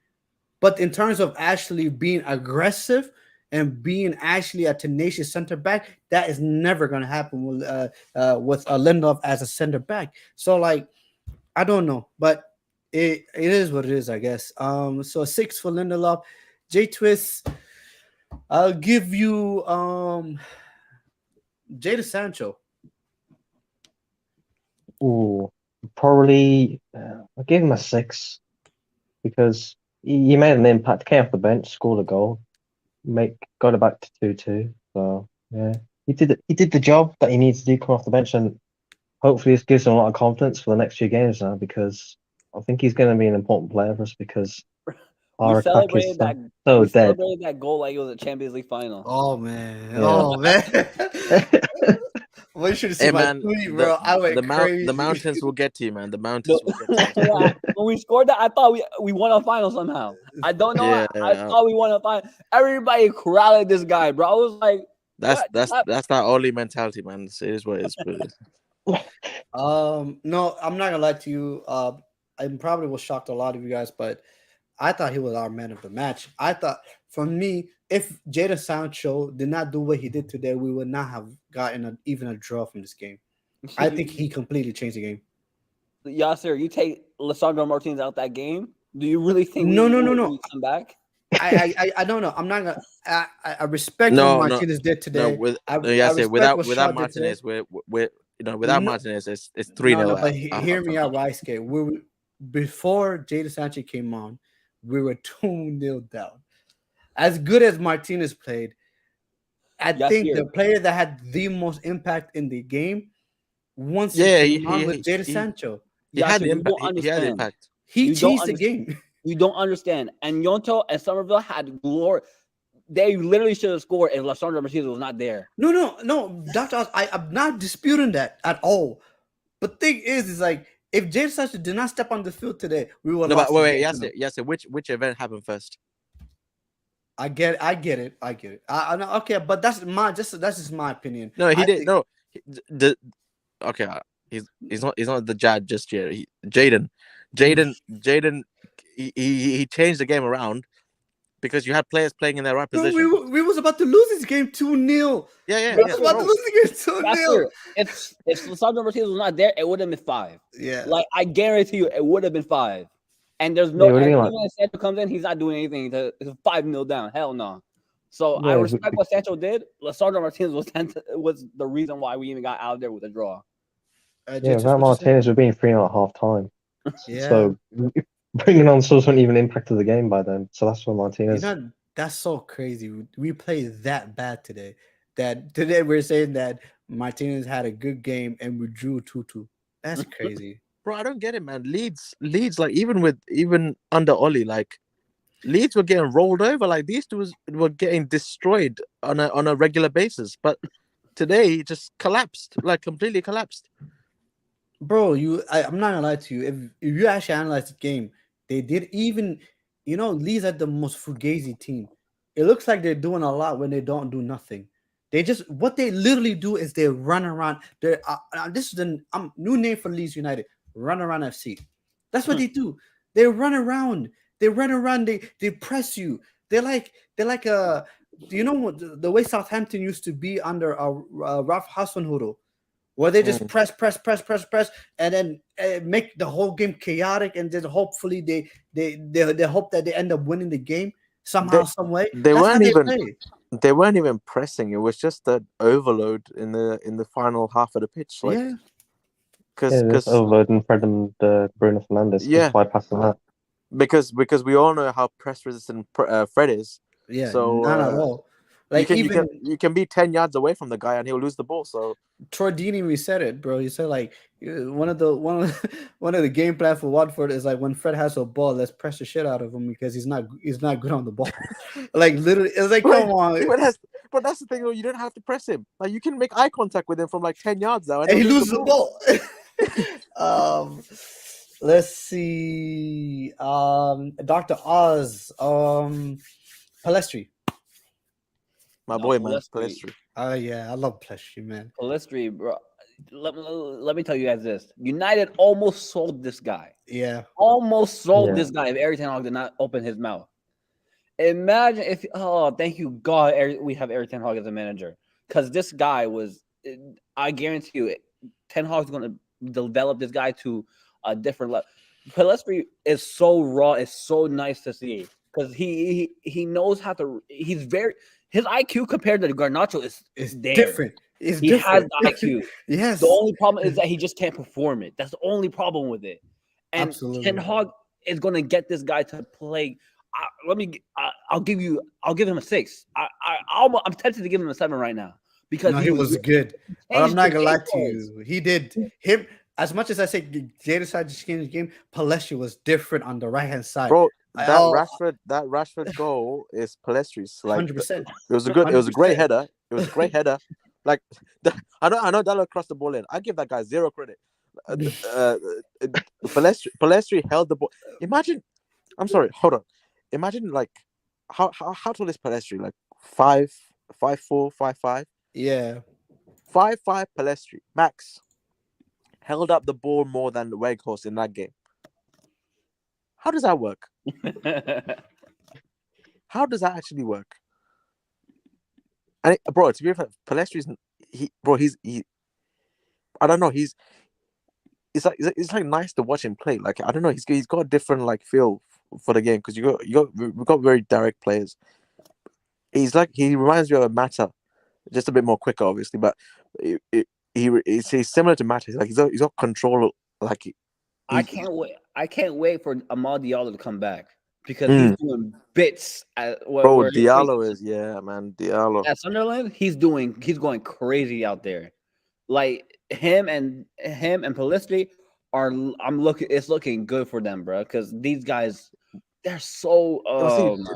But in terms of actually being aggressive and being actually a tenacious center back, that is never going to happen with Lindelof as a center back. So like, I don't know, but it is what it is, I guess. So 6 for Lindelof. J Twist, I'll give you Jadon Sancho. Ooh, probably I gave him a 6 because he made an impact. Came off the bench, scored a goal, got it back to 2-2. So yeah, he did the job that he needs to do. Come off the bench, and hopefully this gives him a lot of confidence for the next few games now, because I think he's going to be an important player for us, because our attack is so dead. Celebrated that goal like it was a Champions League final. Oh man, Yeah. oh man. Well, you should have seen Hey my man, tweet, bro. I went crazy. the mountains will get to you, man. The mountains will get to you. Yeah, when we scored that, I thought we won a final somehow. I don't know. Yeah, I thought we won a final. Everybody crowded this guy, bro. I was like, That's that Oli mentality, man. It is what it is. No, I'm not gonna lie to you. I probably was shocked a lot of you guys, but I thought he was our man of the match. I thought, for me, if Jadon Sancho did not do what he did today, we would not have gotten even a draw from this game. I think he completely changed the game. Yasser, you take Lisandro Martinez out that game. Do you really think? No. Come back. I don't know. I'm not gonna. I respect No, what Martinez did today. Without Martinez, we're without Martinez, it's 3-0. No, but hear me out, YSK. Before Jadon Sancho came on, we were 2-0 down. As good as Martinez played, I think the player that had the most impact in the game once he came on was Jadon Sancho. He had impact. He changed the game. You don't understand. And Yonto and Somerville had glory. They literally should have scored if Lisandro Martinez was not there. No, Dr. Oz, I'm not disputing that at all. But thing is like, if Jadon Sancho did not step on the field today, we would. No, but wait, yes. Which event happened first? I get it. I know. Okay, but that's just my opinion. No, he did. No, okay. He's not the judge just yet. Jadon, he changed the game around because you had players playing in their right position. We was about to lose this game 2-0. Yeah. We was about to lose the game 2-0. If Lisandro Martinez was not there, it would have been 5. Yeah. Like, I guarantee you, it would have been 5. And there's no even when Sancho comes in, he's not doing anything to 5-0 down. Hell no. So I respect what Sancho did. Lisandro Martinez was the reason why we even got out of there with a draw. Without Martinez, we're being 3-0 at half time. Yeah. So bringing on wasn't even impacted the game by then. So that's what Martinez. That's so crazy. We played that bad today. That today we're saying that Martinez had a good game and we drew 2-2. That's crazy. Bro, I don't get it, man. Leeds, like even under Oli, like Leeds were getting rolled over. Like these two were getting destroyed on a regular basis. But today it just collapsed, like completely collapsed. Bro, I'm not gonna lie to you. If you actually analyze the game, they did even, Leeds had the most fugazi team. It looks like they're doing a lot when they don't do nothing. What they literally do is they run around. This is the new name for Leeds United. Run around FC. That's what they do. They run around. They press you. They're like the way Southampton used to be under Ralph Hasenhüttl, where they just press, and then make the whole game chaotic, and then hopefully they hope that they end up winning the game somehow, some way. They weren't even pressing. It was just that overload in the final half of the pitch. Like, yeah. Because overload and Bruno Fernandes bypassing that. Because we all know how press resistant Fred is. Yeah, so not at all. Like you can be 10 yards away from the guy and he'll lose the ball. So Troy Deeney said it, bro. He said like one of the one of the game plan for Watford is like when Fred has a ball, let's press the shit out of him because he's not good on the ball. Like literally, it's like But- come on, but that's the thing, though. You don't have to press him. Like you can make eye contact with him from like 10 yards now, and he he'll lose loses the ball. Let's see. Dr. Oz. Palestri. My No, boy, man, Palestri. Palestri. Oh yeah, I love Palestri, man. Palestri, bro. Let me tell you guys this. United almost sold this guy. Yeah, Almost sold Yeah. this guy if Eric Ten Hag did not open his mouth. Imagine if thank you God we have Eric Ten Hag as a manager, because this guy was, I guarantee you, Ten Hag's going to develop this guy to a different level. Palestri is so raw. It's so nice to see because he knows how to. His IQ compared to Garnacho is it's there. different. It's He has different. the IQ. Yes. The only problem is that he just can't perform it. That's the only problem with it. And Absolutely. Ten Hag is going to get this guy to play. I'll give him a 6. I'm tempted to give him a 7 right now because No, he was good. But I'm changed not the gonna lie game to for us. you. He did him as much as I say Jadon side just changed the game. Palestri was different on the right hand side. Bro, that Oh. Rashford goal is Palestri's. Like 100%. it was a great 100%. header. It was a great header. Like I know Dallo crossed the ball in. I give that guy 0 credit. Palestri held the ball. Imagine, I'm sorry, hold on. Imagine like how tall is Palestri? Like 5'4", 5'5". Yeah. 5'5" Palestri max held up the ball more than the Weghorst in that game. How does that work? How does that actually work? And bro, to be fair, Palestri's he I don't know, it's like nice to watch him play. Like I don't know, he's got a different like feel for the game because we've got very direct players. He reminds me of a Mata, just a bit more quicker, obviously, but he's similar to Mata. Like he's got control. Like I can't wait. I can't wait for Amad Diallo to come back because he's doing bits. Bro, Diallo is Diallo. At Sunderland, he's going crazy out there. Like him and Palestri it's looking good for them, bro. Because these guys, they're so.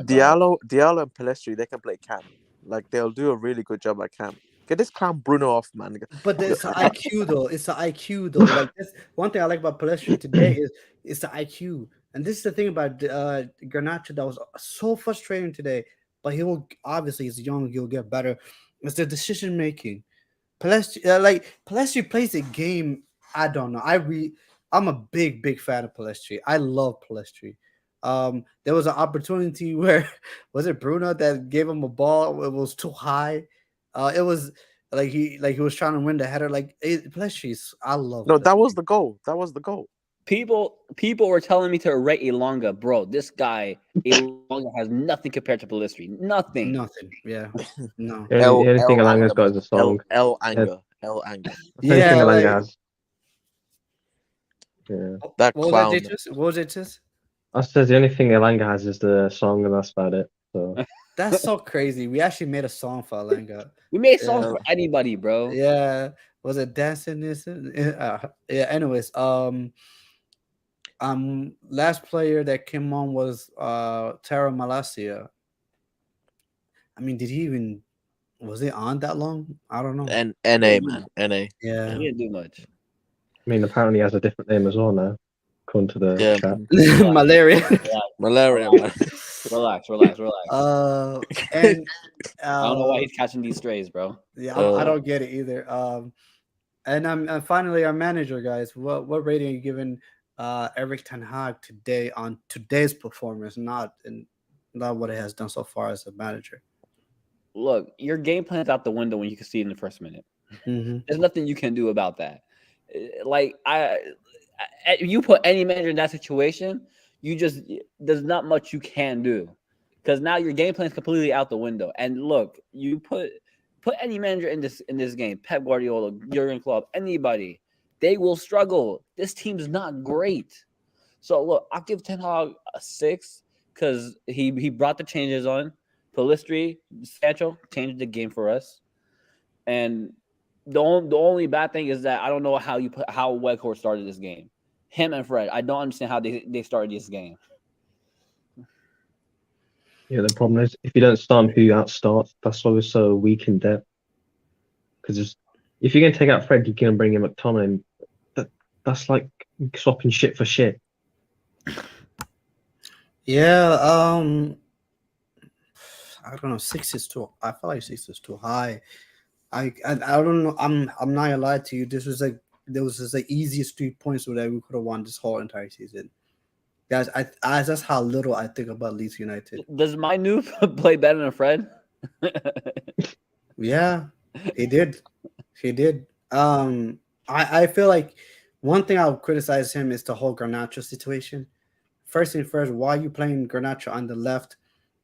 Diallo and Palestri, they can play cam. Like they'll do a really good job at cam. Get this clown Bruno off, man. But it's the IQ though. It's the IQ though. Like this one thing I like about Palestri today is it's the IQ. And this is the thing about Garnacho that was so frustrating today. But he will obviously he's young, he'll get better. It's the decision making. Palestri plays the game. I don't know. I'm a big fan of Palestri. I love Palestri. There was an opportunity where was it Bruno that gave him a ball? It was too high. It was like he was trying to win the header. Like Palestri, I love. No, Palestri. that was the goal. That was the goal. People were telling me to rate Elanga, bro. This guy Elanga has nothing compared to Palestri. Nothing. Nothing. Yeah. No. The only thing Elanga's got is a song. L anger. The only Yeah. thing Like, Elanga has. Yeah. That what clown. was it just? I said the only thing Elanga has is the song, and that's about it. So That's so crazy. We actually made a song for Elanga. We made songs Yeah. for anybody, bro. Yeah. Was it dancing this? Yeah. Anyways, last player that came on was Tara Malacia. I mean, was he on that long? I don't know. NA, man. NA. Yeah. He didn't do much. I mean, apparently he has a different name as well now, according to the Yeah. chat. Malaria. Malaria, man. Relax. And I don't know why he's catching these strays, bro. yeah, I don't get it either. And finally our manager, guys. What rating are you giving Eric Ten Hag today on today's performance, not what it has done so far as a manager? Look, your game plan's out the window when you can see it in the first minute. Mm-hmm. There's nothing you can do about that. Like you put any manager in that situation, there's not much you can do because now your game plan is completely out the window. And look, you put any manager in this game, Pep Guardiola, Jurgen Klopp, anybody, they will struggle. This team's not great. So look, I'll give Ten Hag a 6 because he brought the changes on. Pelistri, Sancho changed the game for us. And the only bad thing is that I don't know how Weghorst started this game. Him and Fred. I don't understand how they started this game. Yeah, the problem is if you don't start who you outstarts, that's why we're so weak in depth. Because if you're going to take out Fred, you're going to bring in McTominay. That's like swapping shit for shit. Yeah, I don't know. 6 is too. I feel like 6 is too high. I don't know. I'm not gonna lie to you. This was the easiest 3 points that we could have won this whole entire season. Guys, that's how little I think about Leeds United. Does my new play better than Fred? Yeah, he did. He did. I feel like one thing I'll criticize him is the whole Garnacho situation. First thing first, why are you playing Garnacho on the left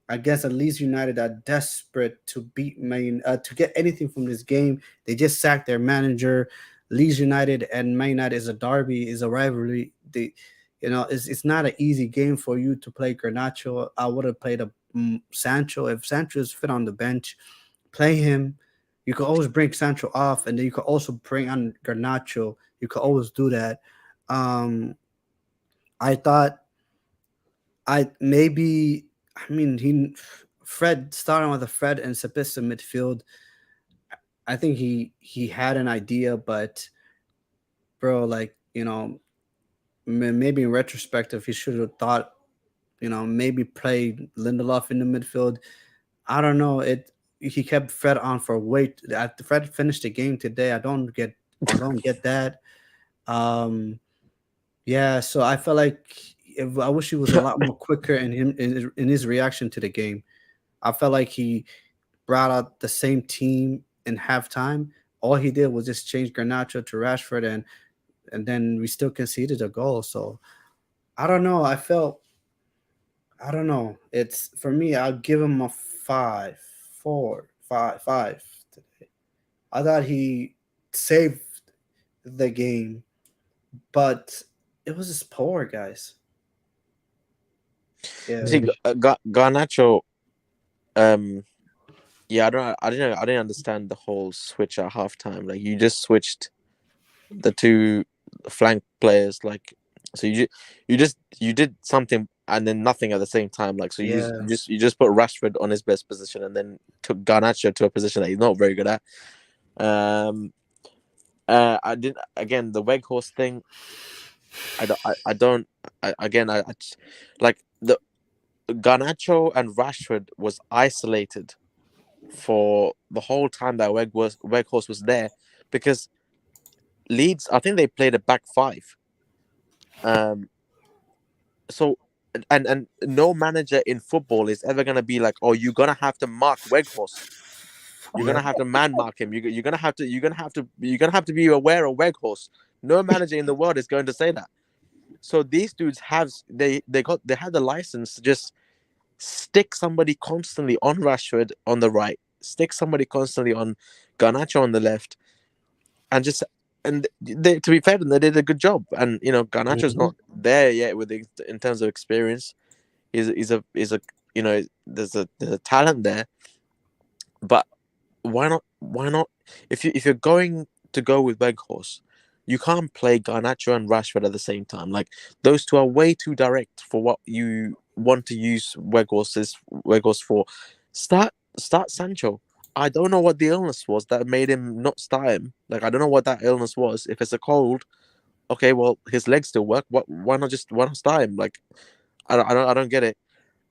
against a Leeds United that are desperate to beat to get anything from this game? They just sacked their manager. Leeds United and Man United is a derby, is a rivalry. It's not an easy game for you to play Garnacho. I would have played Sancho. If Sancho is fit on the bench, play him. You could always bring Sancho off, and then you could also bring on Garnacho. You could always do that. I thought Fred starting with a Fred and Sabitzer midfield. I think he had an idea, but bro, maybe in retrospective, he should have thought, maybe play Lindelof in the midfield. I don't know. He kept Fred on for weight. Fred finished the game today. I don't get that. Yeah, so I felt like I wish he was a lot more quicker in his reaction to the game. I felt like he brought out the same team in halftime. All he did was just change Garnacho to Rashford, and then we still conceded a goal. So I don't know. I don't know. It's for me. I'll give him a 5, 4, 5 today. I thought he saved the game, but it was just poor, guys. Yeah. See, Garnacho. Yeah, I didn't understand the whole switch at halftime. Like you just switched the two flank players. Like so you did something and then nothing at the same time. Like so you just put Rashford on his best position and then took Garnacho to a position that he's not very good at. I didn't again the Weghorst thing. I don't like the Garnacho and Rashford was isolated for the whole time that Weghorst was there because Leeds, I think they played a back five. So and no manager in football is ever gonna be like, oh, you're gonna have to mark Weghorst. You're gonna have to man mark him. You're gonna have to be aware of Weghorst. No manager in the world is going to say that. So these dudes have the license to just stick somebody constantly on Rashford on the right, stick somebody constantly on Garnacho on the left, and to be fair, they did a good job. And Garnacho's not there yet in terms of experience. He's a there's a talent there, but why not? If you're going to go with Weghorst, you can't play Garnacho and Rashford at the same time. Like those two are way too direct for what you want to use Weghorst for. Start Sancho. I don't know what the illness was that made him not start him. Like I don't know what that illness was. If it's a cold, okay, well his legs still work. Why not start him? Like I don't get it.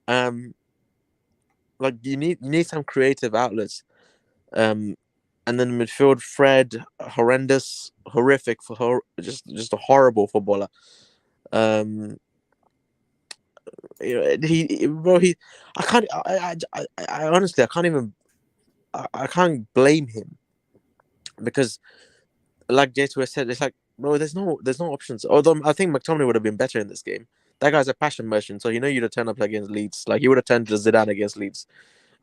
Like you need some creative outlets. And then midfield, Fred, horrific just a horrible footballer. I honestly I can't blame him because, like J2 said, it's like, bro, there's no options. Although I think McTominay would have been better in this game. That guy's a passion merchant, so you'd have turned up against Leeds. Like he would have turned to Zidane against Leeds.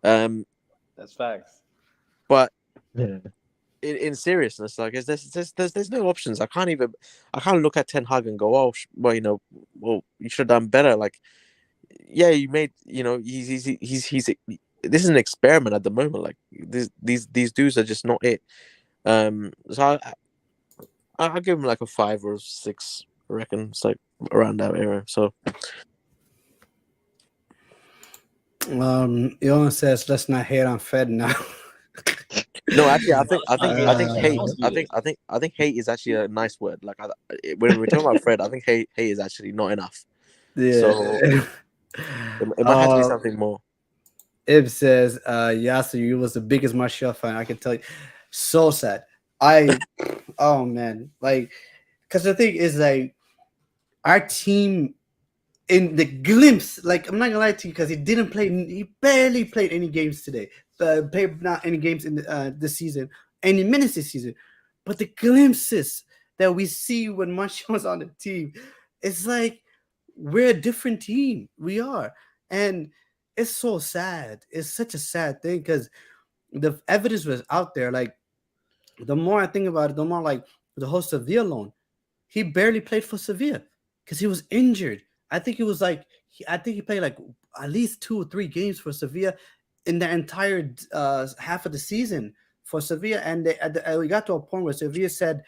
That's facts. But yeah. In seriousness, like there's no options. I can't look at Ten Hag and go, oh, well, you should have done better. Like, yeah, you made, he's this is an experiment at the moment. Like these dudes are just not it. So I'll give him like a 5 or 6. I reckon it's like around that area. So Elon says, let's not hate on Fed now. no, actually, I think hate is actually a nice word. Like when we're talking about Fred, I think hate is actually not enough. Yeah. So it might have to be something more. Ib says, Yasu, you was the biggest Martial fan. I can tell you. So sad. Oh man, like, because the thing is, like, our team in the glimpse, like, I'm not gonna lie to you, because he barely played any games today. Played not any games in this season, any minutes this season. But the glimpses that we see when Martial's on the team, it's like we're a different team. We are. And it's so sad. It's such a sad thing because the evidence was out there. Like, the more I think about it, the more, like, the whole Sevilla loan, he barely played for Sevilla because he was injured. I think he played like at least 2 or 3 games for Sevilla in the entire half of the season for Sevilla. And we got to a point where Sevilla said,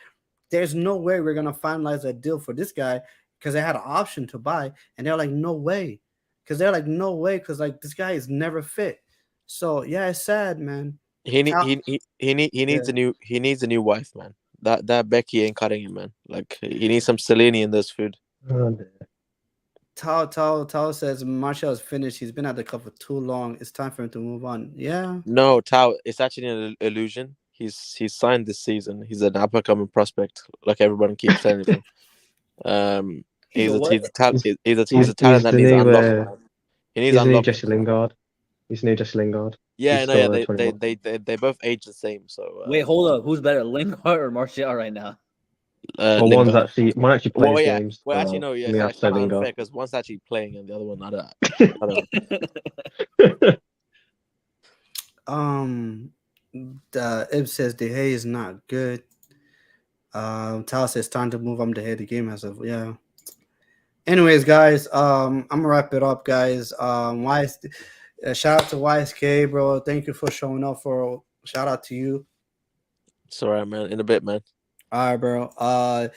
there's no way we're going to finalize a deal for this guy, because they had an option to buy. And they're like, no way. Because like, this guy is never fit. So yeah, it's sad, man. He needs a new wife, man. That Becky ain't cutting him, man. Like he needs some Cellini in this food. Oh, dear. Tao says Martial is finished. He's been at the club for too long. It's time for him to move on. Yeah. No, Tao, it's actually an illusion. He's signed this season. He's an up and coming prospect, like everyone keeps telling him. He's a talent that He's needs the new, unlocked. He needs he's the new unlocked. Jesse Lingard. He's the new Jesse Lingard. Yeah, He's no, yeah, still, 21. they both age the same. So Wait, hold up. Who's better, Lingard or Martial right now? Well, Lingard. one actually plays Well, yeah. games. Well, actually, no, yeah, we have it's to kind of Lingard. unfair because one's actually playing and the other one, I don't. Ib says De Gea is not good. Tal says time to move on to head the game as of Anyways, guys, I'm gonna wrap it up, guys. Shout out to YSK, bro. Thank you for showing up. Shout out to you. It's alright, man. In a bit, man. All right, bro.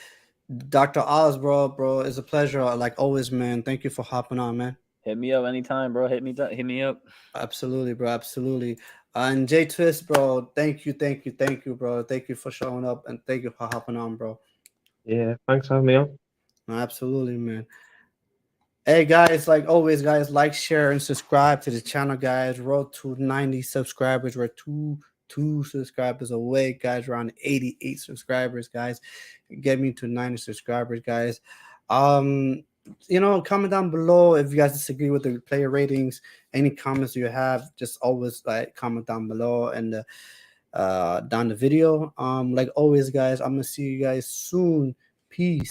Dr. Oz, bro, it's a pleasure. Like always, man. Thank you for hopping on, man. Hit me up anytime, bro. Hit me up. Absolutely, bro. Absolutely. And J Twist, bro. Thank you, bro. Thank you for showing up and thank you for hopping on, bro. Yeah, thanks for having me on. Absolutely, man. Hey guys, like always, guys, like, share, and subscribe to the channel, guys. Road to 90 subscribers. We're two subscribers away, guys. We're on 88 subscribers, guys. Get me to 90 subscribers, guys. Comment down below if you guys disagree with the player ratings. Any comments you have, just always comment down below and down the video. Like always, guys, I'm gonna see you guys soon. Peace.